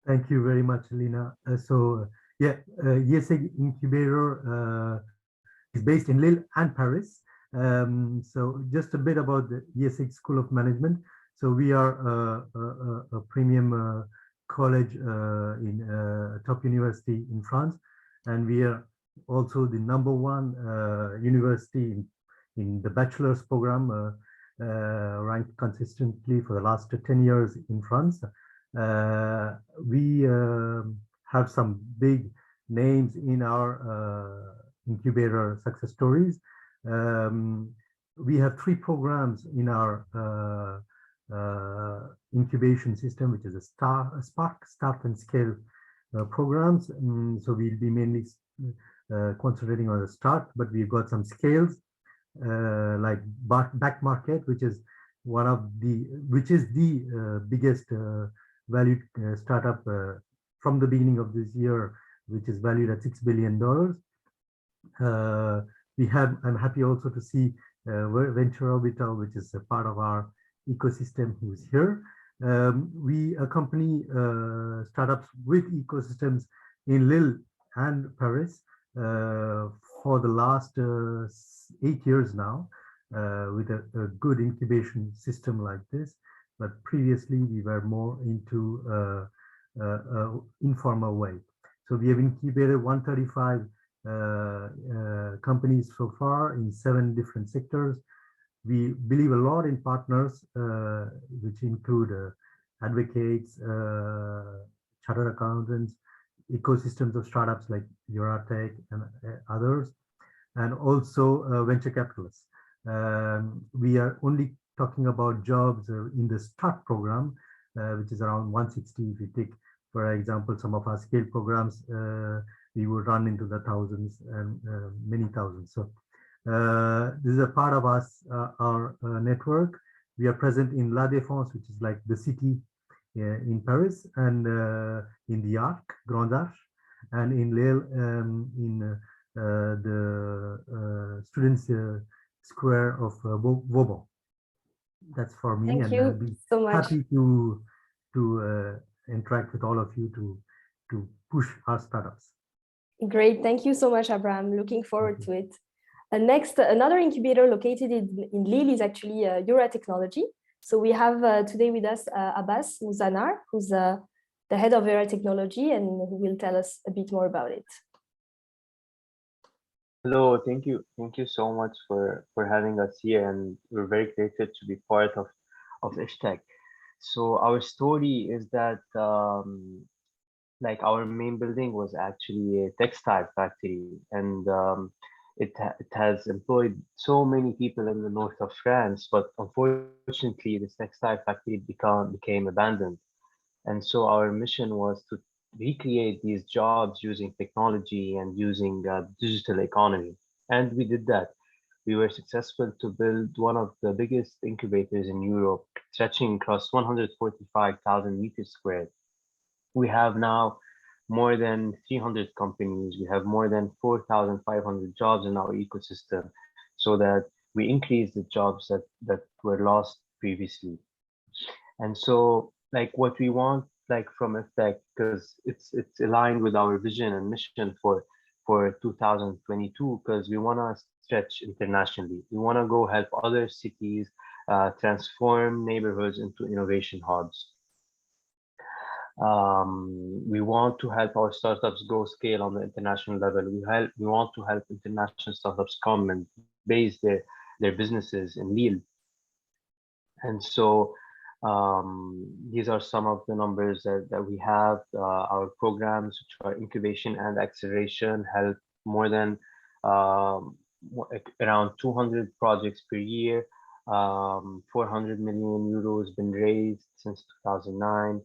Thank you very much, Lina. IESEG incubator is based in Lille and Paris. So just a bit about the IESEG School of Management. So we are a premium college in a top university in France, and we are also the #1 university in the bachelor's program, ranked consistently for the last 10 years in France. We have some big names in our incubator success stories. We have 3 programs in our incubation system, which is a Spark, Start and Scale programs. So we'll be mainly concentrating on the start, but we've got some scales like back market, which is the biggest valued startup from the beginning of this year, which is valued at $6 billion. I'm happy also to see Venture Orbital, which is a part of our ecosystem, who's here. We accompany startups with ecosystems in Lille and Paris for the last 8 years now, with a good incubation system like this. But previously we were more into informal way. So we have incubated 135 companies so far in 7 different sectors. We believe a lot in partners, which include advocates, chartered accountants, ecosystems of startups like Eurotech and others, and also venture capitalists. We are only talking about jobs in the START program, which is around 160. If you take, for example, some of our scale programs, we would run into the thousands and many thousands. So this is a part of our network. We are present in La Défense, which is like the city in Paris, and in the Arc, Grand Arche, and in Lille, in the Students' Square of Vauban. That's for me.
Thank
and I'll
you
be
so much.
happy to interact with all of you to push our startups.
Great, thank you so much, Abraham. Looking forward to it. Next, another incubator located in Lille is actually Eura Technology. So we have today with us Abbas Muzanar, who's the head of Eura Technology, and who will tell us a bit more about it.
Hello, thank you so much for having us here, and we're very grateful to be part of IFTECH. So our story is that like our main building was actually a textile factory, and it has employed so many people in the north of France, but unfortunately, this textile factory became abandoned. And so our mission was to recreate these jobs using technology and using digital economy. And we did that. We were successful to build one of the biggest incubators in Europe, stretching across 145,000 meters squared. We have now more than 300 companies. We have more than 4,500 jobs in our ecosystem, so that we increase the jobs that were lost previously. And so, like, what we want, like, from IFTECH, because it's aligned with our vision and mission for 2022, because we want to stretch internationally. We want to go help other cities transform neighborhoods into innovation hubs. We want to help our startups go scale on the international level. We want to help international startups come and base their businesses in Lille. And so these are some of the numbers that we have. Our programs, which are incubation and acceleration, help more than around 200 projects per year. 400 million euros been raised since 2009.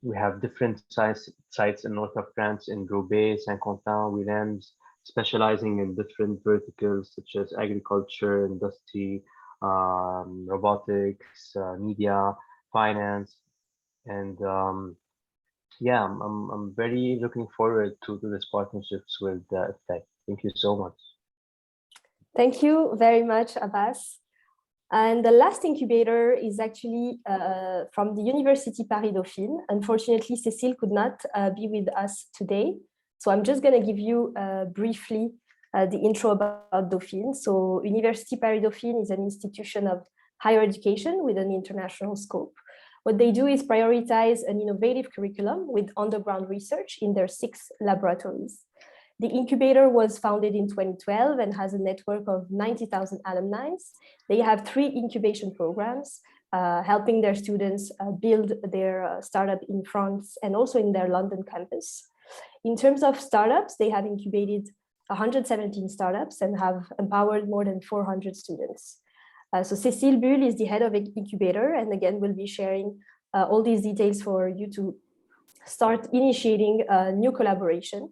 We have different sites in north of France, in Roubaix, Saint-Quentin, Willems, specializing in different verticals such as agriculture, industry, robotics, media, finance, and yeah, I'm very looking forward to this partnerships with IFTECH. Thank you so much.
Thank you very much, Abbas. And the last incubator is actually from the University Paris Dauphine. Unfortunately, Cécile could not be with us today. So I'm just going to give you briefly the intro about Dauphine. So University Paris Dauphine is an institution of higher education with an international scope. What they do is prioritize an innovative curriculum with underground research in their 6 laboratories. The incubator was founded in 2012 and has a network of 90,000 alumni. They have 3 incubation programs, helping their students build their startup in France and also in their London campus. In terms of startups, they have incubated 117 startups and have empowered more than 400 students. So Cécile Bull is the head of incubator, and again, we'll be sharing all these details for you to start initiating a new collaboration.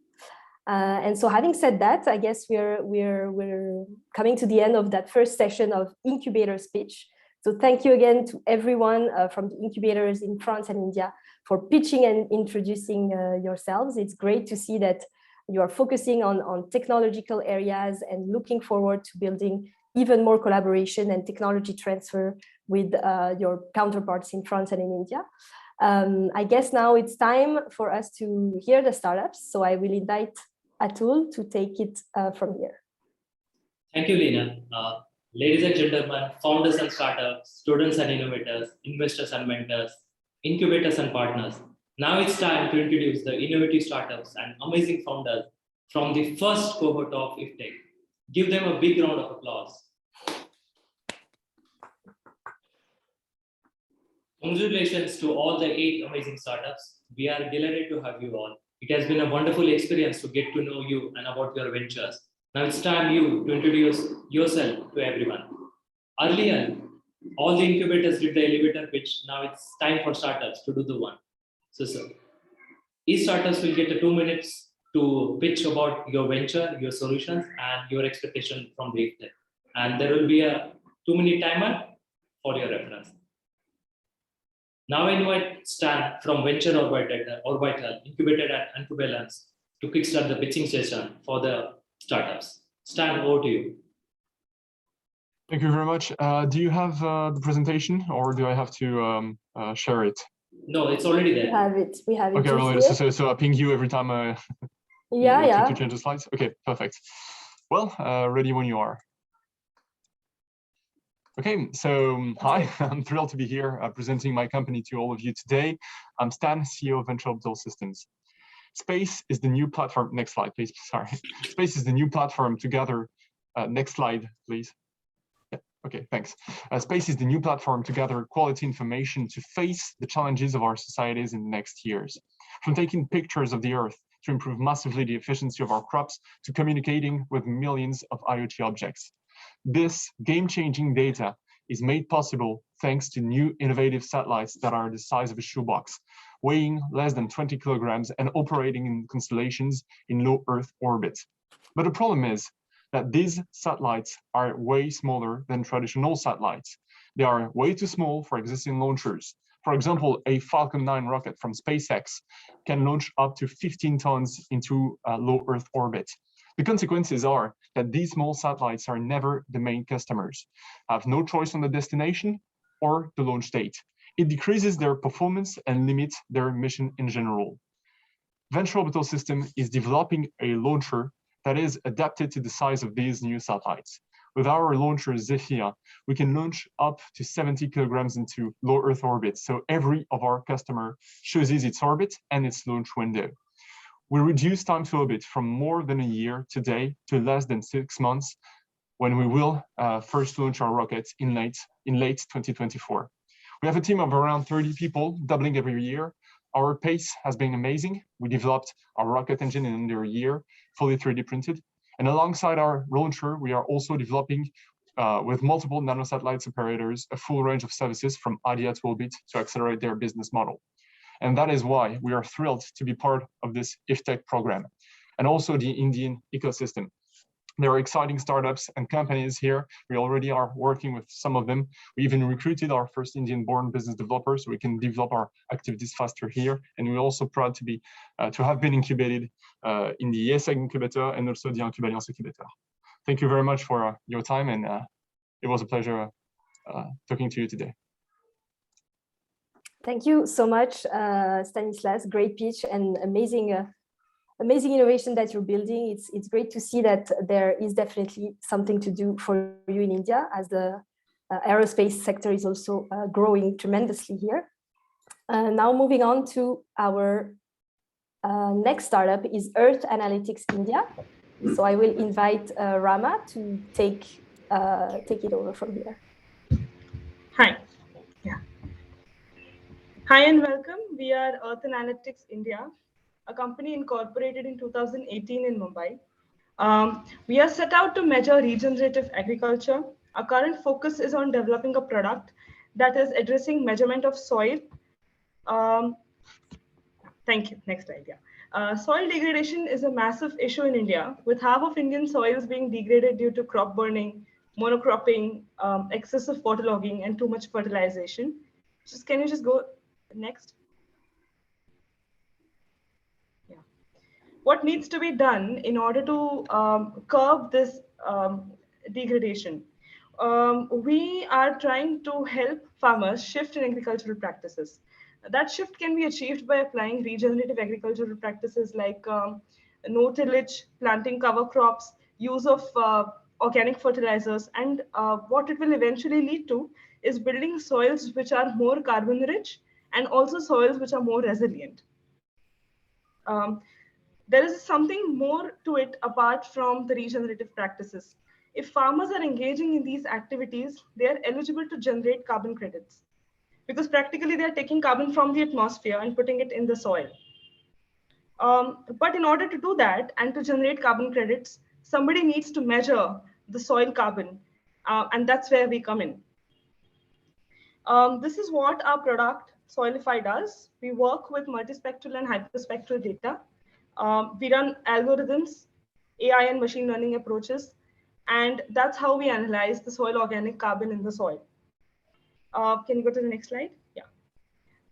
And so having said that, I guess we're coming to the end of that first session of incubator's pitch. So thank you again to everyone from the incubators in France and India for pitching and introducing yourselves. It's great to see that you are focusing on technological areas and looking forward to building even more collaboration and technology transfer with your counterparts in France and in India. I guess now it's time for us to hear the startups. So I will invite Atul to take it from here.
Thank you, Lena. Ladies and gentlemen, founders and startups, students and innovators, investors and mentors, incubators and partners. Now it's time to introduce the innovative startups and amazing founders from the first cohort of IFTECH. Give them a big round of applause. Congratulations to all the 8 amazing startups. We are delighted to have you all. It has been a wonderful experience to get to know you and about your ventures. Now it's time you to introduce yourself to everyone. Earlier, all the incubators did the elevator pitch. Now it's time for startups to do the one. So each startups will get 2 minutes to pitch about your venture, your solutions, and your expectation from the IFTECH. And there will be a 2-minute timer for your reference. Now I invite Stan from Venture Orbital, incubated at Incubation, to kickstart the pitching session for the startups. Stan, over to you.
Thank you very much. Do you have the presentation, or do I have to share it?
No, it's already there.
We have it.
Okay, really. So I ping you every time I to change the slides. Okay, perfect. Well, ready when you are. Okay, so hi, I'm thrilled to be here presenting my company to all of you today. I'm Stan, CEO of Venture Orbital Systems. Space is the new platform. Next slide, please. Sorry. Space is the new platform to gather. Next slide, please. Yeah, okay, thanks. Space is the new platform to gather quality information to face the challenges of our societies in the next years. From taking pictures of the Earth to improve massively the efficiency of our crops, to communicating with millions of IoT objects. This game-changing data is made possible thanks to new innovative satellites that are the size of a shoebox, weighing less than 20 kilograms and operating in constellations in low Earth orbit. But the problem is that these satellites are way smaller than traditional satellites. They are way too small for existing launchers. For example, a Falcon 9 rocket from SpaceX can launch up to 15 tons into low Earth orbit. The consequences are that these small satellites are never the main customers, have no choice on the destination or the launch date. It decreases their performance and limits their mission in general. Venture Orbital System is developing a launcher that is adapted to the size of these new satellites. With our launcher Zephyr, we can launch up to 70 kilograms into low Earth orbit. So every of our customer chooses its orbit and its launch window. We reduce time to orbit from more than a year today to less than 6 months when we will first launch our rockets in late 2024. We have a team of around 30 people, doubling every year. Our pace has been amazing. We developed our rocket engine in under a year, fully 3D printed. And alongside our launcher, we are also developing with multiple nanosatellite operators, a full range of services from idea to orbit to accelerate their business model. And that is why we are thrilled to be part of this IFTECH program and also the Indian ecosystem. There are exciting startups and companies here. We already are working with some of them. We even recruited our first Indian-born business developers so we can develop our activities faster here. And we're also proud to have been incubated in the ISEG incubator and also the Incubation incubator. Thank you very much for your time, and it was a pleasure talking to you today.
Thank you so much, Stanislas. Great pitch and amazing innovation that you're building. It's great to see that there is definitely something to do for you in India, as the aerospace sector is also growing tremendously here. Now moving on to our next startup is Earth Analytics India. So I will invite Rama to take it over from here.
Hi. Yeah. Hi and welcome. We are Earth Analytics India, a company incorporated in 2018 in Mumbai. We are set out to measure regenerative agriculture. Our current focus is on developing a product that is addressing measurement of soil. Thank you. Next slide. Yeah. Soil degradation is a massive issue in India, with half of Indian soils being degraded due to crop burning, monocropping, excessive waterlogging, and too much fertilization. Can you just go next? Yeah. What needs to be done in order to curb this degradation? We are trying to help farmers shift in agricultural practices. That shift can be achieved by applying regenerative agricultural practices like no tillage, planting cover crops, use of organic fertilizers, and what it will eventually lead to is building soils which are more carbon rich and also soils which are more resilient. There is something more to it apart from the regenerative practices. If farmers are engaging in these activities, they are eligible to generate carbon credits, because practically they are taking carbon from the atmosphere and putting it in the soil. But in order to do that and to generate carbon credits, somebody needs to measure the soil carbon, and that's where we come in. This is what our product Soilify does. We work with multispectral and hyperspectral data. We run algorithms, AI and machine learning approaches, and that's how we analyze the soil organic carbon in the soil. Can you go to the next slide? Yeah.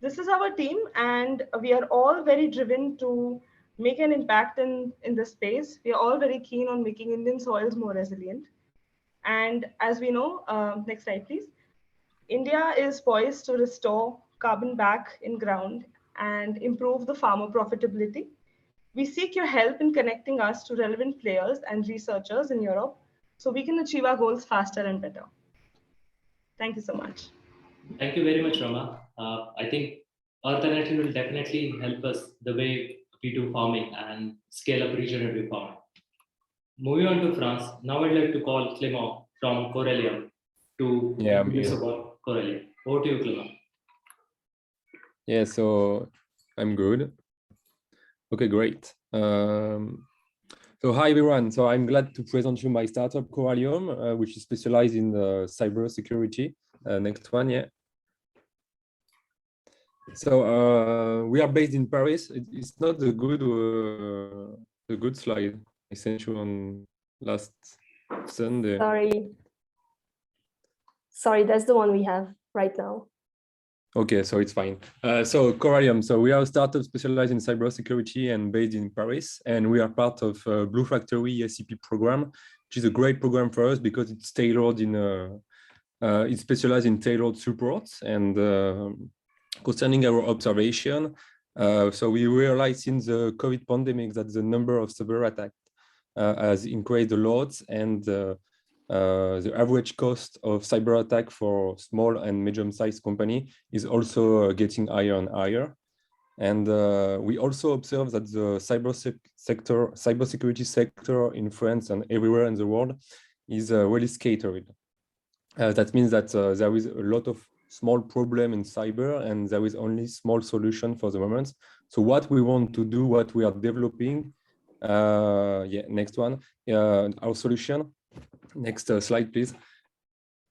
This is our team, and we are all very driven to make an impact in this space. We are all very keen on making Indian soils more resilient. And as we know, next slide, please. India is poised to restore carbon back in ground and improve the farmer profitability. We seek your help in connecting us to relevant players and researchers in Europe so we can achieve our goals faster and better. Thank you so much.
Thank you very much, Rama. I think Earth Analytics will definitely help us the way we do farming and scale up regenerative farming. Moving on to France, now I'd like to call Clément from Corellium to introduce about Corellium. Over to you, Clément.
Yeah, so I'm good. Okay, great. So hi everyone. So I'm glad to present you my startup Corallium, which is specialized in cyber security. Next one, yeah. So we are based in Paris. It's not the good slide I sent you on last Sunday.
Sorry, that's the one we have right now.
Okay, so it's fine. So Corallium, so we are a startup specialized in cybersecurity and based in Paris, and we are part of Blue Factory SCP program, which is a great program for us because it's tailored in it's specialized in tailored support. And concerning our observation, so we realized since the COVID pandemic that the number of cyber attacks has increased a lot, and the average cost of cyber attack for small and medium-sized company is also getting higher and higher. And we also observe that the cybersecurity sector in France and everywhere in the world is really scattered. That means that there is a lot of small problem in cyber, and there is only small solution for the moment. So what we want to do, what we are developing, next one, our solution. Next slide, please.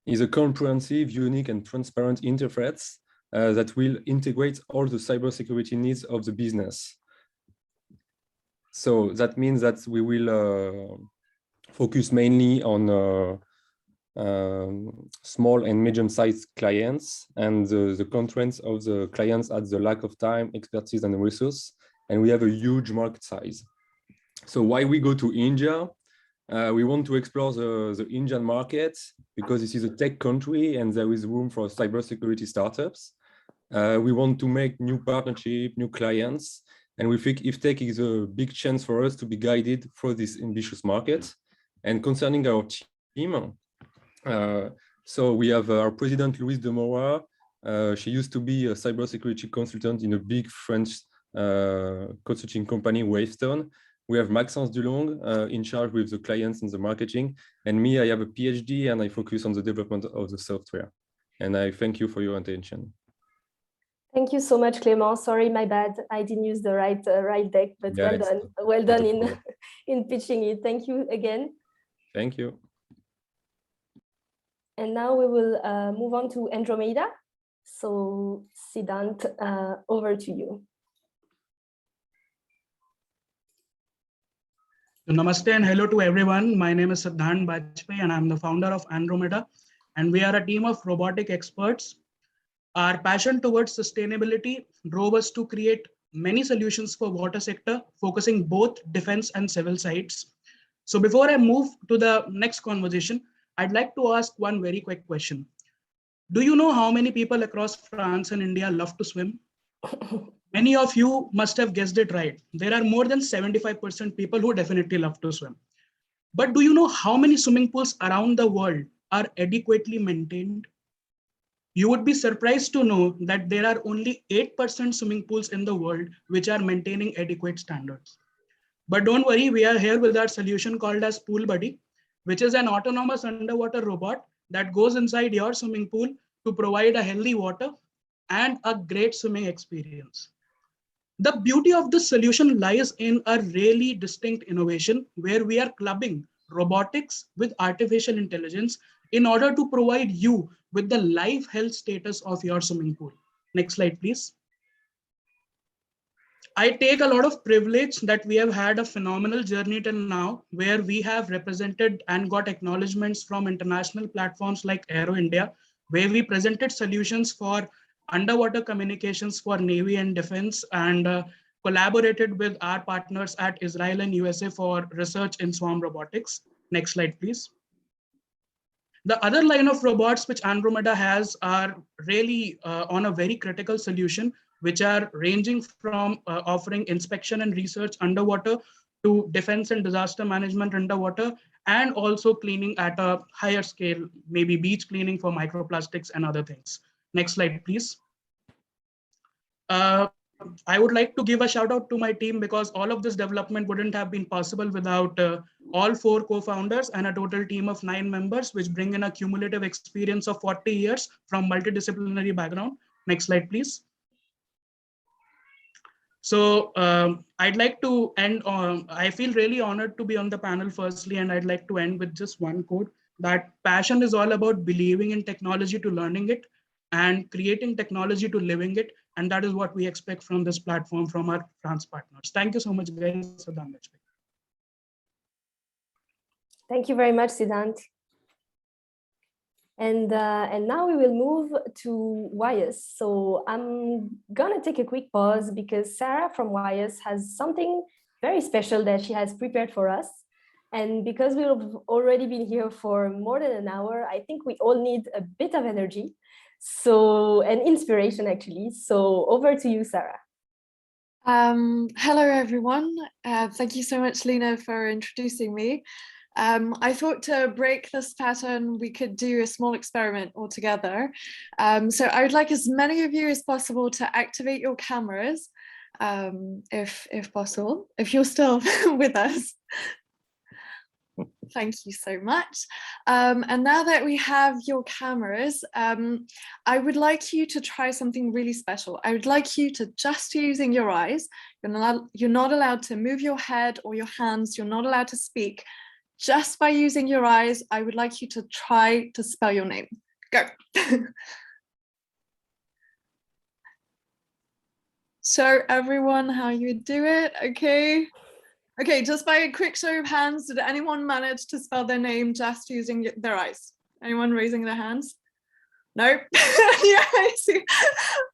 Is a comprehensive, unique, and transparent interface that will integrate all the cybersecurity needs of the business. So that means that we will focus mainly on small and medium-sized clients, and the constraints of the clients are the lack of time, expertise, and resource. And we have a huge market size. So why we go to India? We want to explore the Indian market because this is a tech country and there is room for cybersecurity startups. We want to make new partnerships, new clients, and we think IFTECH is a big chance for us to be guided through this ambitious market. And concerning our team, so we have our president, Louise Demora. She used to be a cybersecurity consultant in a big French consulting company, Wavestone. We have Maxence Dulong in charge with the clients and the marketing. And me, I have a PhD and I focus on the development of the software. And I thank you for your attention.
Thank you so much, Clément. Sorry, my bad. I didn't use the right deck, but
Yeah,
well done. Well done in pitching it. Thank you again.
Thank you.
And now we will move on to Andromeda. So Siddhant, over to you.
So namaste and hello to everyone. My name is Siddhant Bajpai and I'm the founder of Andromeda. And we are a team of robotic experts. Our passion towards sustainability drove us to create many solutions for water sector, focusing both defense and civil sites. So before I move to the next conversation, I'd like to ask one very quick question. Do you know how many people across France and India love to swim? Many of you must have guessed it right. There are more than 75% people who definitely love to swim. But do you know how many swimming pools around the world are adequately maintained? You would be surprised to know that there are only 8% swimming pools in the world which are maintaining adequate standards. But don't worry, we are here with our solution called as Pool Buddy, which is an autonomous underwater robot that goes inside your swimming pool to provide a healthy water and a great swimming experience. The beauty of this solution lies in a really distinct innovation where we are clubbing robotics with artificial intelligence in order to provide you with the live health status of your swimming pool. Next slide, please. I take a lot of privilege that we have had a phenomenal journey till now, where we have represented and got acknowledgements from international platforms like Aero India, where we presented solutions for underwater communications for Navy and Defense, and collaborated with our partners at Israel and USA for research in swarm robotics. Next slide, please. The other line of robots which Andromeda has are really on a very critical solution, which are ranging from offering inspection and research underwater to defense and disaster management underwater, and also cleaning at a higher scale, maybe beach cleaning for microplastics and other things. Next slide, please. I would like to give a shout out to my team because all of this development wouldn't have been possible without all 4 co-founders and a total team of 9 members, which bring in a cumulative experience of 40 years from multidisciplinary background. Next slide, please. So I'd like to end on, I feel really honored to be on the panel firstly, and I'd like to end with just one quote, that passion is all about believing in technology to learning it and creating technology to living it. And that is what we expect from this platform from our France partners. Thank you so much, guys.
Thank you very much, Siddhant. And now we will move to YS. So I'm gonna take a quick pause because Sarah from YS has something very special that she has prepared for us. And because we've already been here for more than an hour, I think we all need a bit of energy. So, and inspiration actually. So over to you, Sarah.
Hello, everyone. Thank you so much, Lena, for introducing me. I thought to break this pattern, we could do a small experiment all together. So I would like as many of you as possible to activate your cameras, if possible, if you're still with us. Thank you so much. And now that we have your cameras, I would like you to try something really special. I would like you to just using your eyes. You're not allowed to move your head or your hands. You're not allowed to speak. Just by using your eyes, I would like you to try to spell your name. Go. Show everyone how you do it, okay? Okay, just by a quick show of hands, did anyone manage to spell their name just using their eyes? Anyone raising their hands? No? Yeah, I see.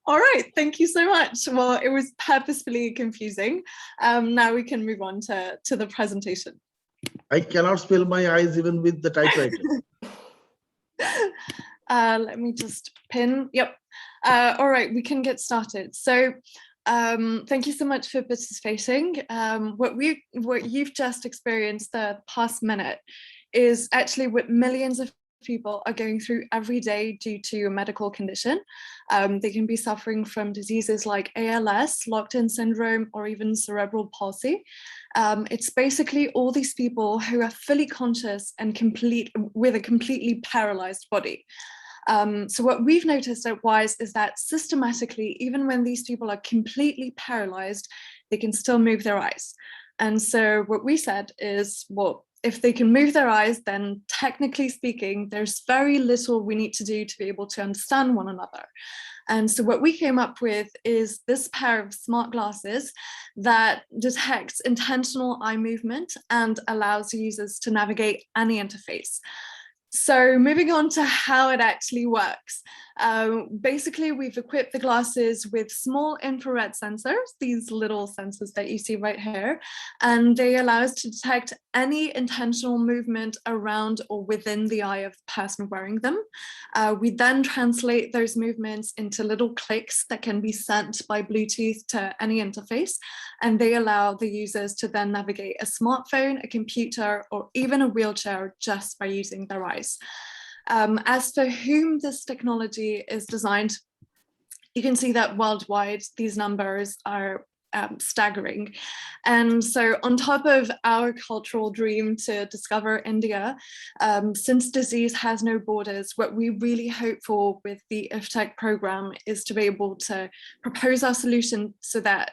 All right, thank you so much. Well, it was purposefully confusing. Now we can move on to the presentation.
I cannot spell my eyes even with the typewriter.
Let me just pin. Yep. All right, we can get started. So thank you so much for participating. What you've just experienced the past minute is actually what millions of people are going through every day due to a medical condition. They can be suffering from diseases like ALS, locked-in syndrome, or even cerebral palsy. It's basically all these people who are fully conscious and with a completely paralyzed body. So what we've noticed at WISE is that systematically, even when these people are completely paralyzed, they can still move their eyes. And so what we said is, well, if they can move their eyes, then technically speaking, there's very little we need to do to be able to understand one another. And so what we came up with is this pair of smart glasses that detects intentional eye movement and allows users to navigate any interface. So moving on to how it actually works. Basically, we've equipped the glasses with small infrared sensors, these little sensors that you see right here, and they allow us to detect any intentional movement around or within the eye of the person wearing them. We then translate those movements into little clicks that can be sent by Bluetooth to any interface, and they allow the users to then navigate a smartphone, a computer, or even a wheelchair just by using their eyes. As for whom this technology is designed, you can see that worldwide, these numbers are staggering. And so on top of our cultural dream to discover India, since disease has no borders, what we really hope for with the IFTECH program is to be able to propose our solution so that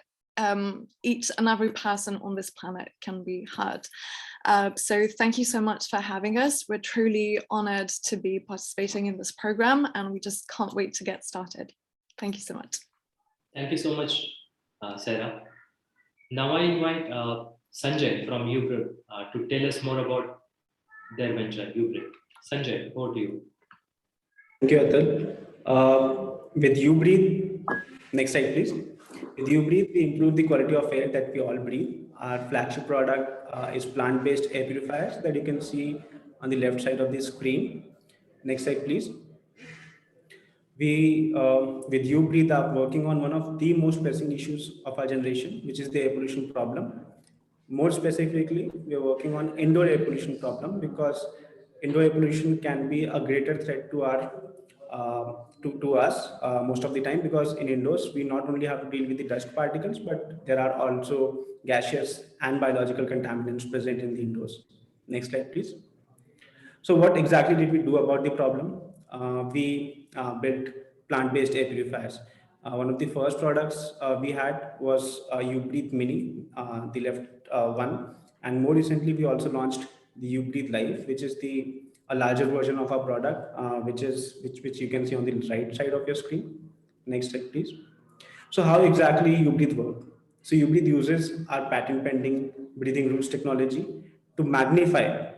each and every person on this planet can be heard. So thank you so much for having us. We're truly honored to be participating in this program, and we just can't wait to get started. Thank you so much.
Thank you so much, Sarah. Now I invite Sanjay from Ubrew to tell us more about their venture, Ubrew. Sanjay, over to you.
Thank you, Atul. With UBreathe, next slide, please. With UBreathe, we improve the quality of air that we all breathe. Our flagship product is plant-based air purifiers that you can see on the left side of the screen. Next slide, please. We, with UBreathe, are working on one of the most pressing issues of our generation, which is the air pollution problem. More specifically, we are working on indoor air pollution problem because indoor air pollution can be a greater threat to our to us most of the time, because in indoors we not only have to deal with the dust particles, but there are also gaseous and biological contaminants present in the indoors. Next slide, please. So what exactly did we do about the problem? We built plant-based air purifiers. One of the first products we had was UBreathe Mini, the left one. And more recently, we also launched the UBreathe Live, which is a larger version of our product, which you can see on the right side of your screen. Next slide, please. So how exactly UBreathe work? So UBreathe uses our patent pending breathing roots technology to magnify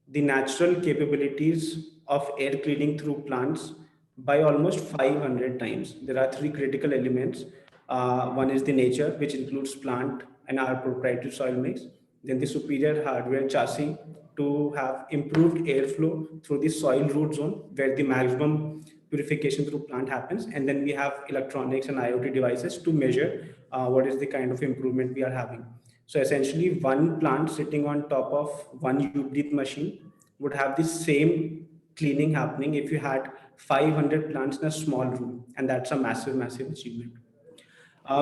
the natural capabilities of air cleaning through plants by almost 500 times. There are three critical elements. One is the nature, which includes plant and our proprietary soil mix. Then the superior hardware chassis to have improved airflow through the soil root zone, where the maximum purification through plant happens. And then we have electronics and IoT devices to measure what is the kind of improvement we are having. So essentially, one plant sitting on top of one UBreathe machine would have the same cleaning happening if you had 500 plants in a small room. And that's a massive, massive achievement.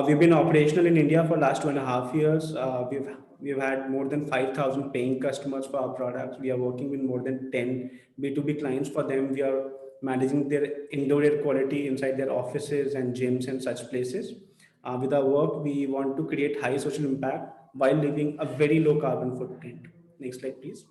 We've been operational in India for last 2.5 years. We've had more than 5,000 paying customers for our products. We are working with more than 10 B2B clients. For them, we are managing their indoor air quality inside their offices and gyms and such places. With our work, we want to create high social impact while leaving a very low carbon footprint. Next slide, please.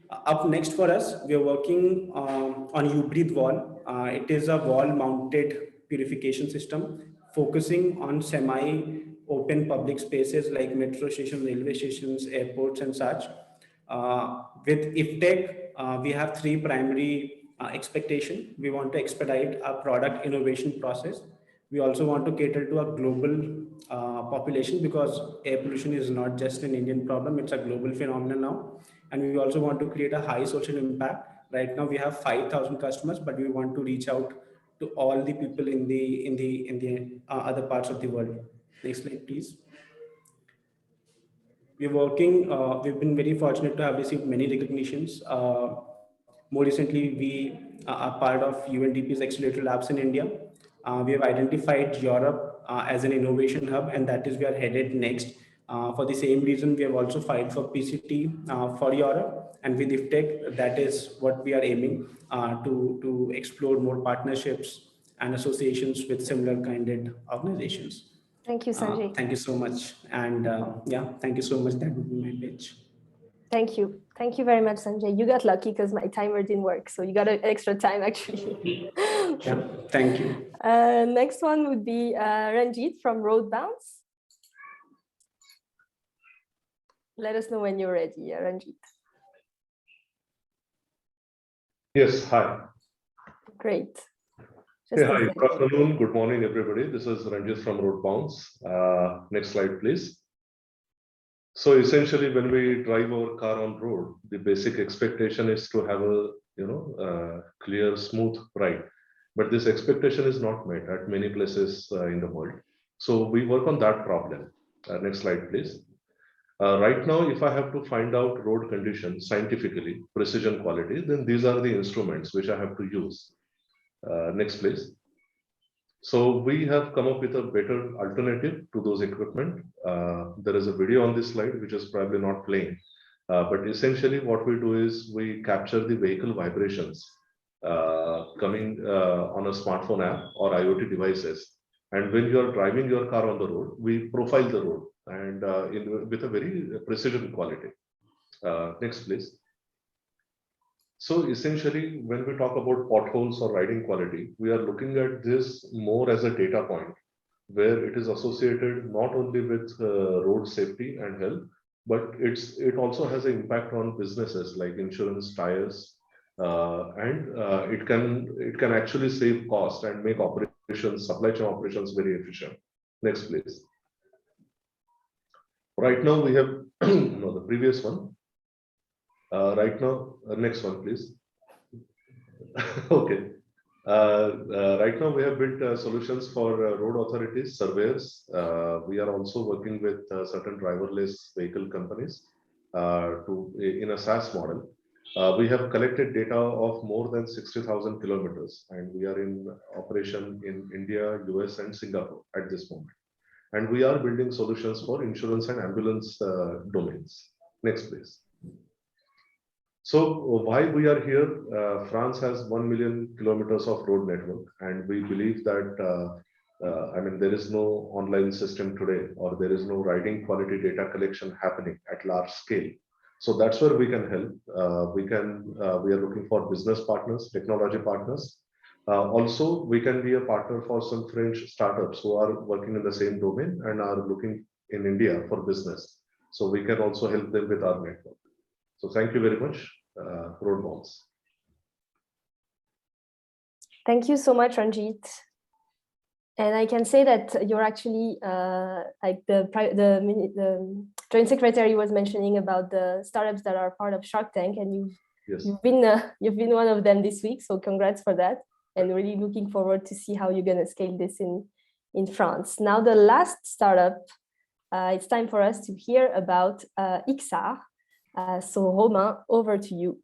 Up next for us, we are working on UBreathe Wall. It is a wall-mounted purification system focusing on semi-open public spaces like metro stations, railway stations, airports, and such. With IFTECH, we have three primary expectations. We want to expedite our product innovation process. We also want to cater to a global population, because air pollution is not just an Indian problem, it's a global phenomenon now. And we also want to create a high social impact. Right now we have 5,000 customers, but we want to reach out to all the people in the other parts of the world. Next slide, please. We're working, we've been very fortunate to have received many recognitions. More recently, we are part of UNDP's Accelerator Labs in India. We have identified Europe as an innovation hub, and that is we are headed next. For the same reason, we have also filed for PCT for Europe, and with IFTECH, that is what we are aiming to explore more partnerships and associations with similar kinded organizations.
Thank you, Sanjay.
Thank you so much. And yeah, thank you so much. That would be my pitch.
Thank you. Thank you very much, Sanjay. You got lucky because my timer didn't work. So you got an extra time, actually.
Yeah, thank you.
Next one would be Ranjit from Roadbounce. Let us know when you're ready, Ranjit.
Yes, hi.
Great.
Hi, good afternoon, good morning, everybody. This is Ranjit from Roadbounce. Next slide, please. So essentially, when we drive our car on road, the basic expectation is to have a clear, smooth ride. But this expectation is not met at many places in the world. So we work on that problem. Next slide, please. Right now, if I have to find out road conditions scientifically, precision quality, then these are the instruments which I have to use. Next, please. So we have come up with a better alternative to those equipment. There is a video on this slide, which is probably not playing. But essentially what we do is we capture the vehicle vibrations coming on a smartphone app or IoT devices. And when you are driving your car on the road, we profile the road and with a very precision quality. Next, please. So essentially, when we talk about potholes or riding quality, we are looking at this more as a data point, where it is associated not only with road safety and health, but it also has an impact on businesses like insurance, tires, and it can actually save cost and make operations, supply chain operations, very efficient. Next, please. Right now we have no, the previous one. Right now, next one, please. Okay. Right now, we have built solutions for road authorities, surveyors. We are also working with certain driverless vehicle companies in a SaaS model. We have collected data of more than 60,000 kilometers, and we are in operation in India, US, and Singapore at this moment. And we are building solutions for insurance and ambulance domains. Next, please. So why we are here? France has 1 million kilometers of road network, and we believe that I mean, there is no online system today, or there is no writing quality data collection happening at large scale. So that's where we can help. We are looking for business partners, technology partners. Also, we can be a partner for some French startups who are working in the same domain and are looking in India for business. So we can also help them with our network. So thank you very much, Roadbounce.
Thank you so much, Ranjit. And I can say that you're actually like the Joint Secretary was mentioning about the startups that are part of Shark Tank, and you've been one of them this week. So congrats for that, and really looking forward to see how you're going to scale this in France. Now, the last startup, it's time for us to hear about XR. So Romain, over to you.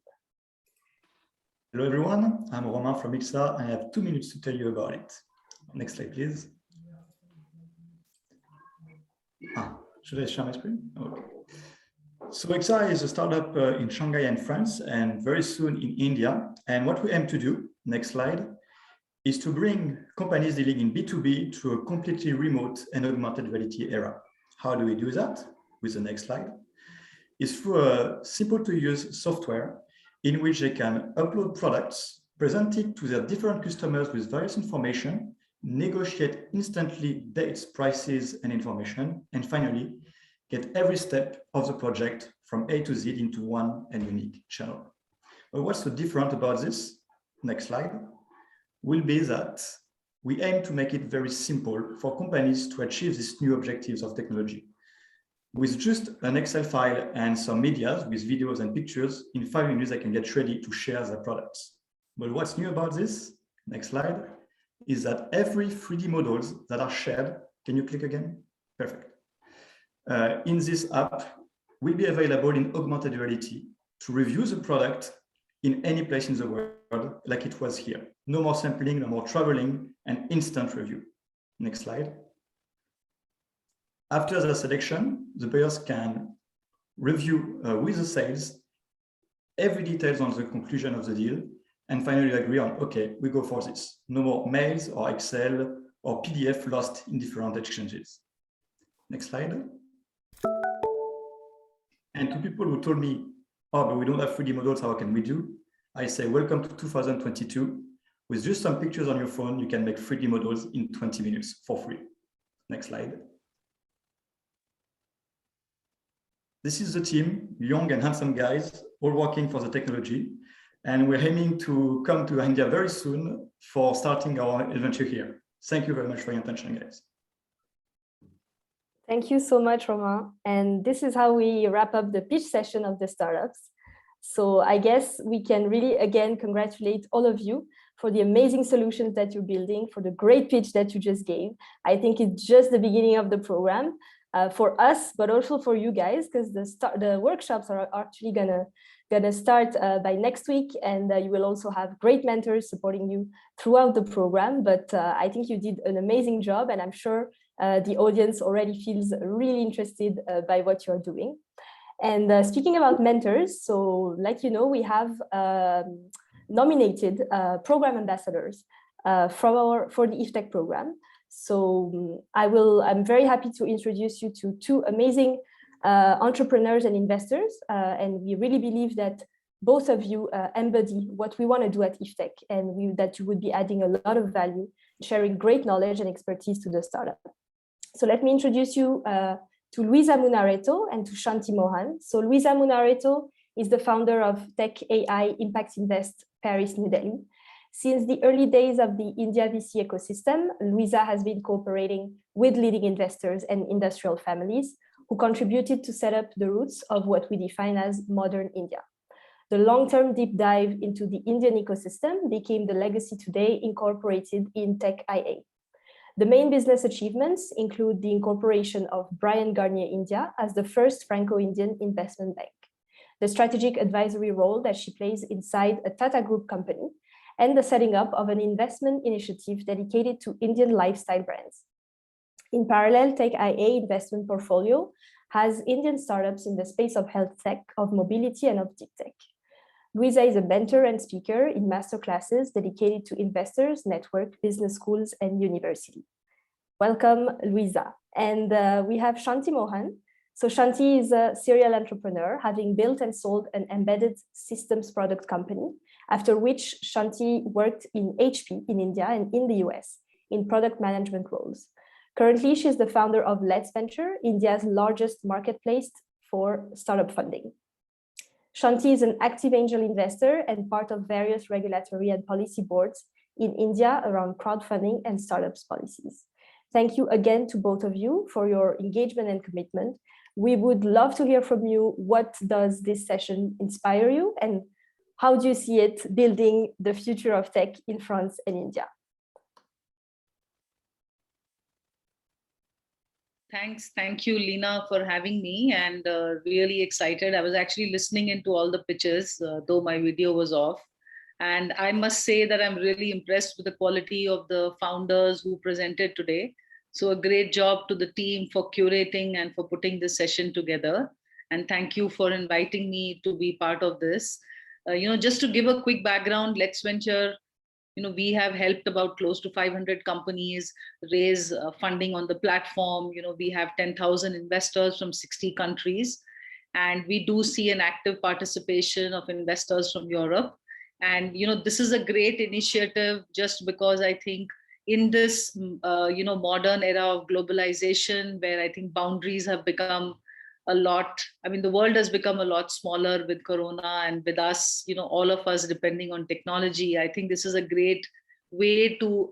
Hello everyone, I'm Romain from XR. I have 2 minutes to tell you about it. Next slide, please. Should I share my screen? Okay. So XR is a startup in Shanghai and France, and very soon in India. And what we aim to do, next slide, is to bring companies dealing in B2B to a completely remote and augmented reality era. How do we do that? With the next slide. It's through a simple to use software in which they can upload products, present it to their different customers with various information, negotiate instantly dates, prices, and information, and finally, get every step of the project from A to Z into one and unique channel. But what's so different about this? Next slide. Will be that we aim to make it very simple for companies to achieve these new objectives of technology. With just an Excel file and some media with videos and pictures, in 5 minutes, they can get ready to share their products. But what's new about this? Next slide. Is that every 3D models that are shared, can you click again? Perfect. In this app will be available in augmented reality to review the product in any place in the world, like it was here. No more sampling, no more traveling, and instant review. Next slide. After the selection, the buyers can review with the sales every details on the conclusion of the deal, and finally agree on, okay, we go for this. No more mails or Excel or PDF lost in different exchanges. Next slide. And to people who told me, oh, but we don't have 3D models, how can we do? I say, welcome to 2022. With just some pictures on your phone, you can make 3D models in 20 minutes for free. Next slide. This is the team, young and handsome guys, all working for the technology. And we're aiming to come to India very soon for starting our adventure here. Thank you very much for your attention, guys.
Thank you so much, Romain. And this is how we wrap up the pitch session of the startups. So I guess we can really, again, congratulate all of you for the amazing solutions that you're building, for the great pitch that you just gave. I think it's just the beginning of the program for us, but also for you guys, because the workshops are actually gonna start by next week, and you will also have great mentors supporting you throughout the program. But I think you did an amazing job, and I'm sure the audience already feels really interested by what you're doing. And speaking about mentors, so like you know, we have nominated program ambassadors for the IFTECH program. So I'm very happy to introduce you to 2 amazing entrepreneurs and investors, and we really believe that both of you embody what we want to do at IFTECH, and that you would be adding a lot of value, sharing great knowledge and expertise to the startup. So let me introduce you to Luisa Munareto and to Shanti Mohan. So Luisa Munareto is the founder of Tech AI Impact Invest Paris, New Delhi. Since the early days of the India VC ecosystem, Luisa has been cooperating with leading investors and industrial families who contributed to set up the roots of what we define as modern India. The long-term deep dive into the Indian ecosystem became the legacy today incorporated in Tech IA. The main business achievements include the incorporation of Bryan Garnier India as the first Franco-Indian investment bank, the strategic advisory role that she plays inside a Tata Group company, and the setting up of an investment initiative dedicated to Indian lifestyle brands. In parallel, Tech IA investment portfolio has Indian startups in the space of health tech, of mobility, and of deep tech. Luisa is a mentor and speaker in masterclasses dedicated to investors, network, business schools, and university. Welcome, Luisa. And we have Shanti Mohan. So Shanti is a serial entrepreneur, having built and sold an embedded systems product company, after which Shanti worked in HP in India and in the US in product management roles. Currently, she's the founder of Let's Venture, India's largest marketplace for startup funding. Shanti is an active angel investor and part of various regulatory and policy boards in India around crowdfunding and startups policies. Thank you again to both of you for your engagement and commitment. We would love to hear from you. What does this session inspire you, and how do you see it building the future of tech in France and India?
Thanks. Thank you, Lina, for having me, and really excited. I was actually listening into all the pitches, though my video was off. And I must say that I'm really impressed with the quality of the founders who presented today. So a great job to the team for curating and for putting this session together. And thank you for inviting me to be part of this. Just to give a quick background, Let's Venture, we have helped about close to 500 companies raise funding on the platform. We have 10,000 investors from 60 countries, and we do see an active participation of investors from Europe. And this is a great initiative, just because I think in this modern era of globalization, where I think boundaries have become a lot, the world has become a lot smaller with Corona, and with us, all of us depending on technology. I think this is a great way to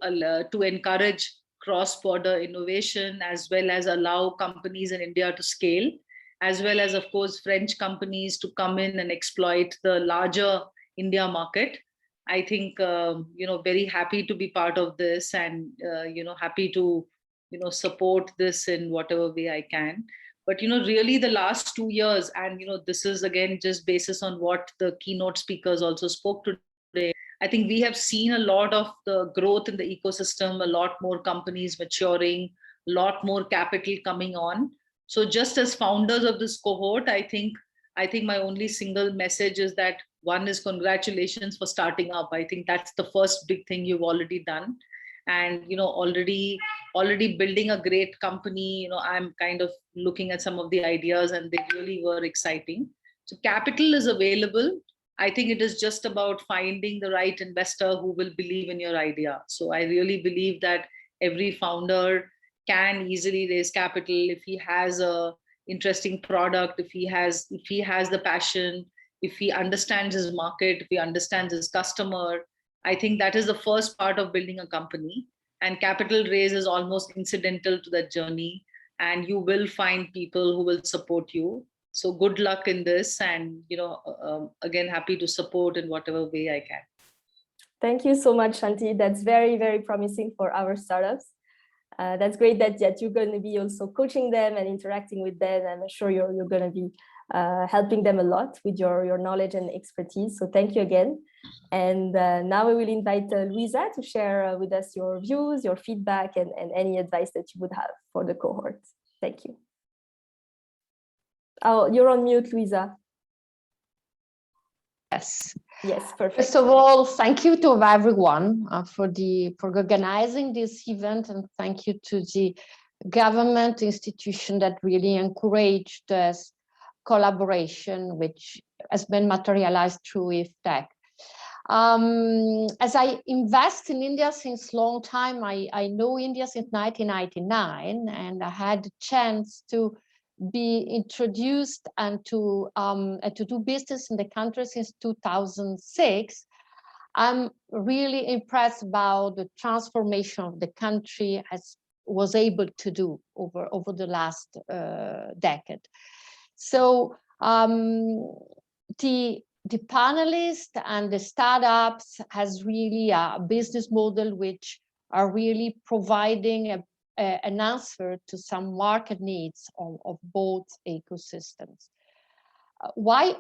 encourage cross-border innovation, as well as allow companies in India to scale, as well as, of course, French companies to come in and exploit the larger India market. I think, very happy to be part of this, and, happy to, support this in whatever way I can. But, really the last 2 years, and, this is again, just basis on what the keynote speakers also spoke today, I think we have seen a lot of the growth in the ecosystem, a lot more companies maturing, a lot more capital coming on. So just as founders of this cohort, I think my only single message is that, one is congratulations for starting up. I think that's the first big thing you've already done. And already building a great company. I'm kind of looking at some of the ideas, and they really were exciting. So capital is available. I think it is just about finding the right investor who will believe in your idea. So I really believe that every founder can easily raise capital if he has a interesting product, if he has the passion, if he understands his market, if he understands his customer. I think that is the first part of building a company, and capital raise is almost incidental to that journey, and you will find people who will support you. So good luck in this, and again, happy to support in whatever way I can.
Thank you so much, Shanti. That's very, very promising for our startups. That's great that you're going to be also coaching them and interacting with them. I'm sure you're going to be helping them a lot with your knowledge and expertise. So thank you again. And now we will invite Luisa to share with us your views, your feedback, and any advice that you would have for the cohort. Thank you. Oh, you're on mute, Luisa.
Yes.
Yes, perfect.
First of all, thank you to everyone for organizing this event, and thank you to the government institution that really encouraged this collaboration, which has been materialized through IFTECH. As I invest in India since long time, I know India since 1999, and I had the chance to be introduced and to do business in the country since 2006. I'm really impressed about the transformation of the country as was able to do over the last decade. So the panelists and the startups has really a business model which are really providing an answer to some market needs of both ecosystems. Why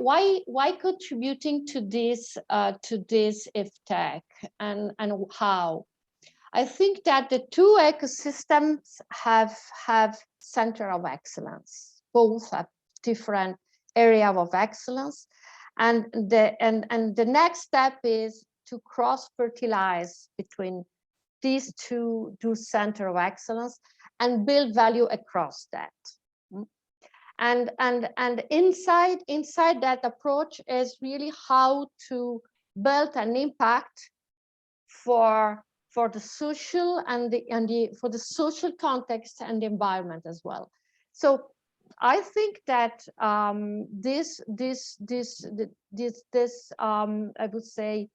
contributing to this IFTECH, and how? I think that the two ecosystems have center of excellence. Both have different area of excellence, and the next step is to cross-fertilize between these two center of excellence and build value across that. And inside that approach is really how to build an impact for the social for the social context and the environment as well. So I think that this I would say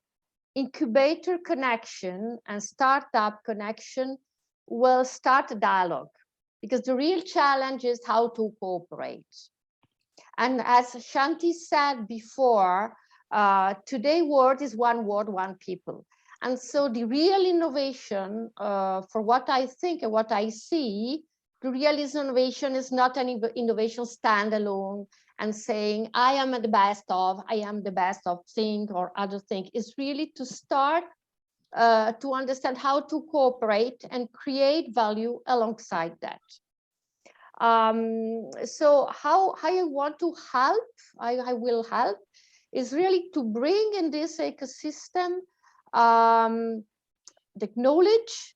incubator connection and startup connection will start a dialogue, because the real challenge is how to cooperate. And as Shanti said before, today word is one word, one people. And so the real innovation, for what I think and what I see, the real innovation is not an innovation standalone and saying, I am the best of thing or other thing. It's really to start to understand how to cooperate and create value alongside that. So how I want to help, I will help, is really to bring in this ecosystem the knowledge,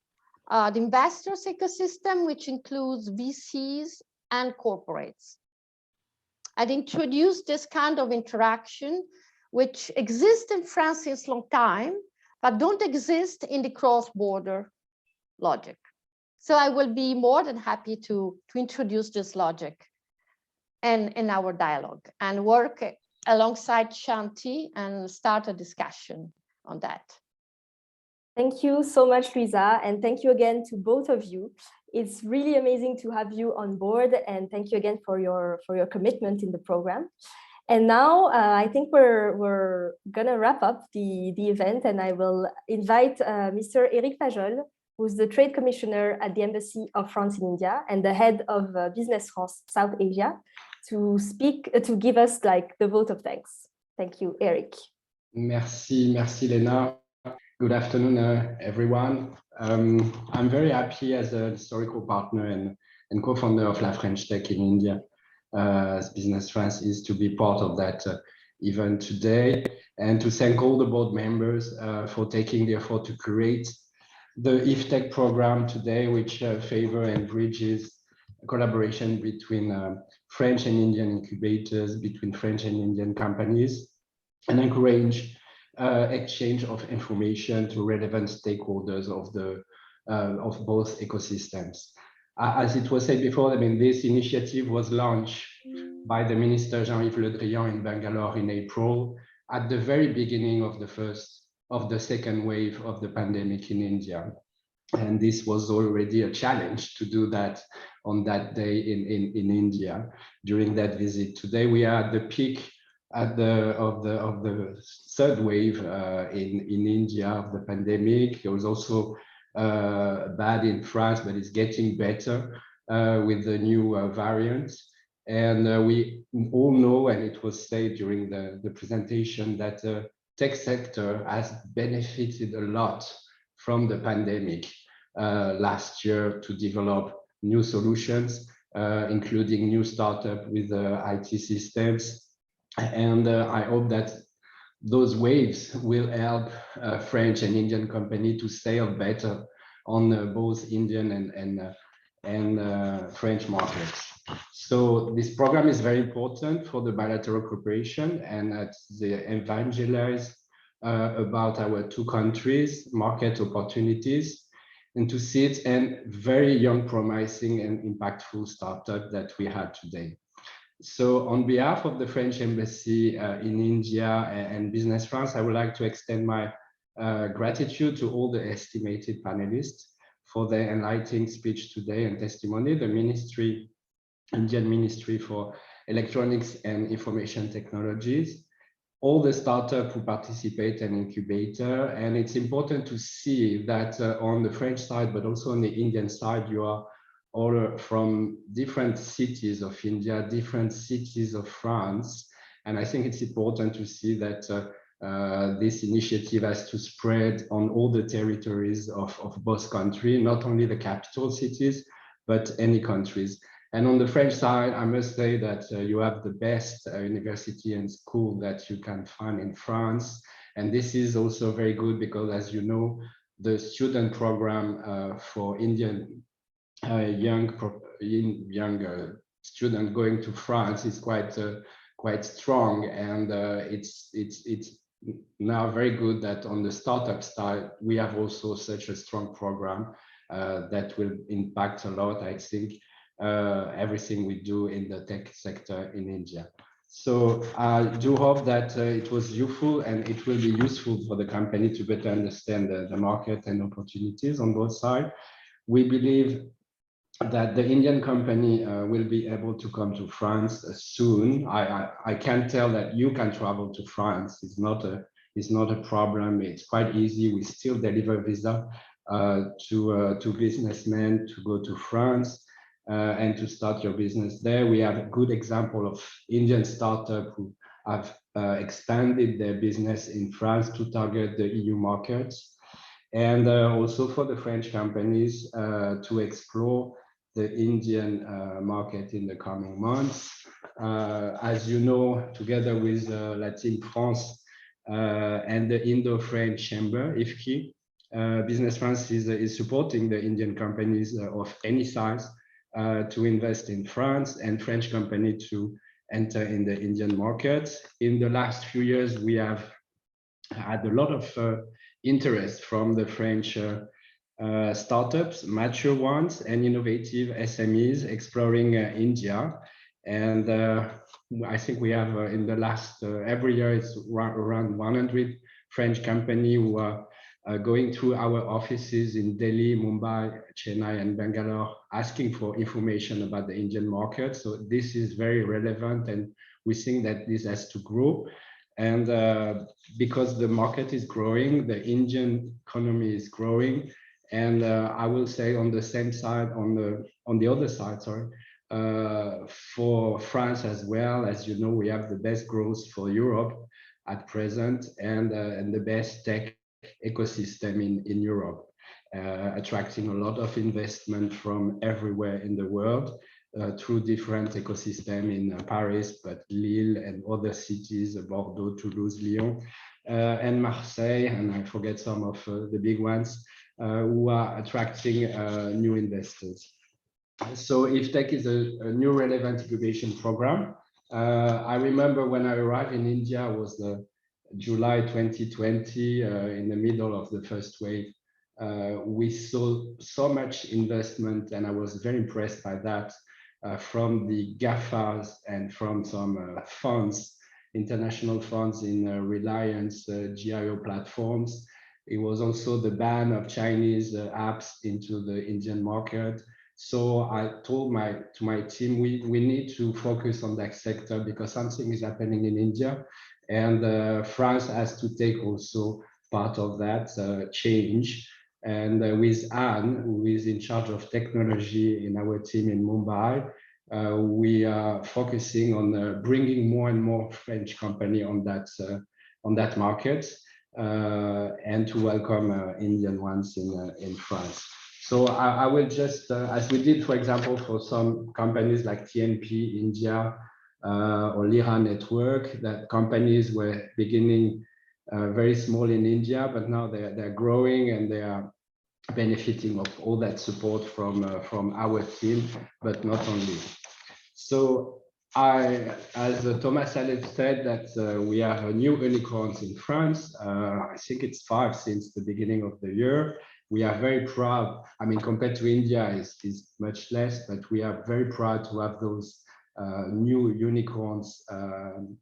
the investors ecosystem, which includes VCs and corporates, and introduce this kind of interaction, which exists in France since a long time, but don't exist in the cross-border logic. So I will be more than happy to introduce this logic in our dialogue and work alongside Shanti and start a discussion on that.
Thank you so much, Luisa, and thank you again to both of you. It's really amazing to have you on board, and thank you again for your commitment in the program. And now I think we're gonna wrap up the event, and I will invite Mr. Eric Pajol, who's the Trade Commissioner at the Embassy of France in India and the head of Business France South Asia, to speak, to give us like the vote of thanks. Thank you, Eric.
Merci, Lena. Good afternoon, everyone. I'm very happy as a historical partner and co-founder of La French Tech in India, as Business France, is to be part of that event today, and to thank all the board members for taking the effort to create the IFTECH program today, which favor and bridges collaboration between French and Indian incubators, between French and Indian companies, and encourage exchange of information to relevant stakeholders of both ecosystems. As it was said before, I mean, this initiative was launched by the Minister Jean-Yves Le Drian in Bangalore in April, at the very beginning of the second wave of the pandemic in India. And this was already a challenge to do that on that day in India during that visit. Today we are at the peak of the third wave in India of the pandemic. It was also bad in France, but it's getting better with the new variants. And we all know, and it was said during the presentation, that the tech sector has benefited a lot from the pandemic last year to develop new solutions, including new startups with IT systems. And I hope that those waves will help French and Indian companies to sail better on both Indian and French markets. So this program is very important for the bilateral cooperation, and they evangelize about our two countries' market opportunities, and to see it and very young, promising and impactful startup that we had today. So on behalf of the French Embassy in India and Business France, I would like to extend my gratitude to all the estimated panelists for their enlightening speech today and testimony, the Indian Ministry for Electronics and Information Technologies, all the startups who participate and incubator. And it's important to see that on the French side, but also on the Indian side, you are all from different cities of India, different cities of France. And I think it's important to see that this initiative has to spread on all the territories of both countries, not only the capital cities, but any countries. And on the French side, I must say that you have the best university and school that you can find in France. And this is also very good because, as you know, the student program for Indian young student going to France is quite strong, and it's now very good that on the startup side we have also such a strong program that will impact a lot, I think, everything we do in the tech sector in India. So I do hope that it was useful, and it will be useful for the company to better understand the market and opportunities on both sides. We believe that the Indian company will be able to come to France soon. I can tell that you can travel to France. It's not a problem. It's quite easy. We still deliver visa to businessmen to go to France and to start your business there. We have a good example of Indian startups who have expanded their business in France to target the EU markets, and also for the French companies to explore the Indian market in the coming months. As you know, together with la Team France and the Indo-French Chamber, IFTECH, Business France is supporting the Indian companies of any size to invest in France, and French company to enter in the Indian market. In the last few years, we have had a lot of interest from the French startups, mature ones, and innovative SMEs exploring India. And I think we have in the last, every year it's around 100 French companies who are going through our offices in Delhi, Mumbai, Chennai, and Bangalore, asking for information about the Indian market. So this is very relevant, and we think that this has to grow. And because the market is growing, the Indian economy is growing. And I will say on the same side, on the other side, sorry, for France as well, as you know, we have the best growth for Europe at present, and the best tech ecosystem in Europe, attracting a lot of investment from everywhere in the world through different ecosystem in Paris, but Lille and other cities, Bordeaux, Toulouse, Lyon, and Marseille, and I forget some of the big ones, who are attracting new investors. So IFTECH is a new relevant incubation program. I remember when I arrived in India, was the July 2020, in the middle of the first wave. We saw so much investment, and I was very impressed by that from the GAFAs and from some funds, international funds in Reliance GIO platforms. It was also the ban of Chinese apps into the Indian market. So I told to my team, we need to focus on that sector because something is happening in India, and France has to take also part of that change. And with Anne, who is in charge of technology in our team in Mumbai, we are focusing on bringing more and more French company on that market, and to welcome Indian ones in France. So I will just, as we did, for example, for some companies like TNP India or Lira Network, that companies were beginning very small in India, but now they're growing and they are benefiting of all that support from our team, but not only. So as Thomas Alef said, that we have new unicorns in France. I think it's 5 since the beginning of the year. We are very proud. I mean, compared to India, is much less, but we are very proud to have those new unicorns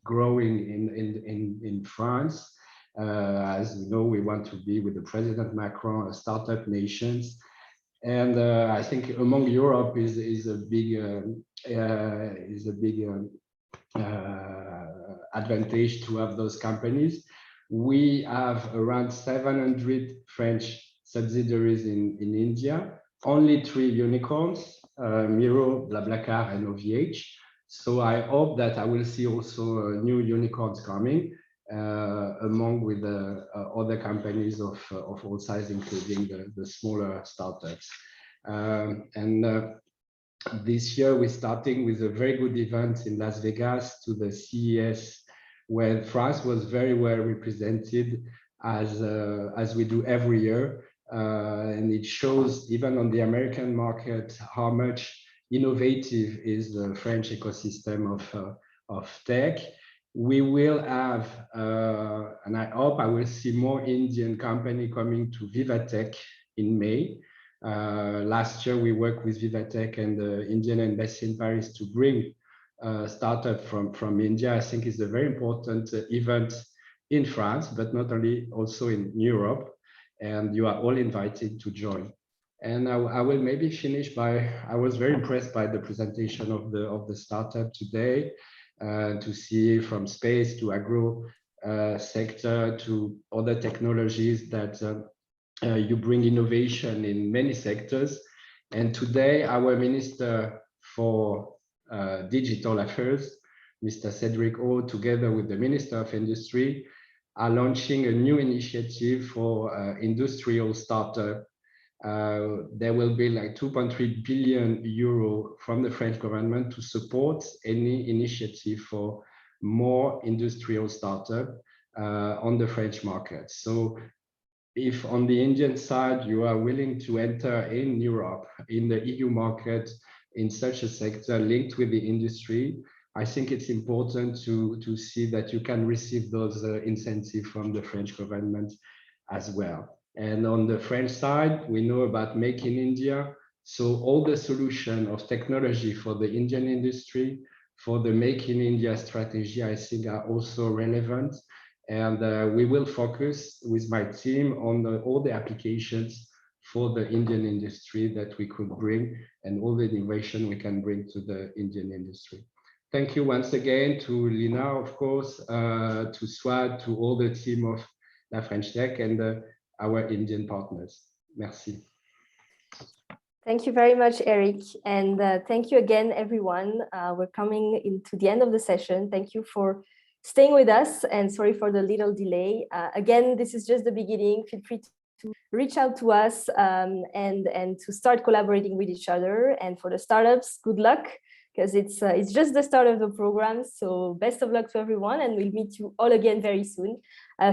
growing in France. As you know, we want to be with the President Macron, a startup nations. And I think among Europe is a big advantage to have those companies. We have around 700 French subsidiaries in India, only 3 unicorns, Miro, BlaBlaCar, and OVH. So I hope that I will see also new unicorns coming among with other companies of all sizes, including the smaller startups. This year we're starting with a very good event in Las Vegas to the CES, where France was very well represented, as we do every year. and it shows even on the American market how much innovative is the French ecosystem of tech. We will have, and I hope I will see more Indian company coming to VivaTech in May. Last year, we worked with VivaTech and the Indian Embassy in Paris to bring startup from India. I think it's a very important event in France, but not only, also in Europe. And you are all invited to join. And I will maybe finish by, I was very impressed by the presentation of the startup today, to see from space to agro sector to other technologies that you bring innovation in many sectors. And today, our Minister for Digital Affairs, Mr. Cedric O, together with the Minister of Industry, are launching a new initiative for industrial startup. There will be like 2.3 billion euro from the French government to support any initiative for more industrial startup on the French market. So if on the Indian side, you are willing to enter in Europe, in the EU market, in such a sector linked with the industry, I think it's important to see that you can receive those incentives from the French government as well. And on the French side, we know about Make in India. So all the solution of technology for the Indian industry, for the Make in India strategy, I think are also relevant. And we will focus with my team on all the applications for the Indian industry that we could bring and all the innovation we can bring to the Indian industry. Thank you once again to Lina, of course, to Swad, to all the team of La French Tech and our Indian partners. Merci.
Thank you very much, Eric. And thank you again, everyone. We're coming into the end of the session. Thank you for staying with us, and sorry for the little delay. Again, this is just the beginning. Feel free to reach out to us and to start collaborating with each other. And for the startups, good luck, because it's just the start of the program. So best of luck to everyone, and we'll meet you all again very soon.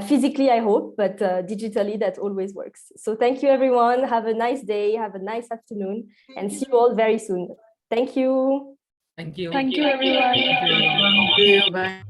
Physically, I hope, but digitally, that always works. So thank you, everyone. Have a nice day, have a nice afternoon, and see you all very soon. Thank you.
Thank you.
Thank you, everyone.
Thank you. Bye.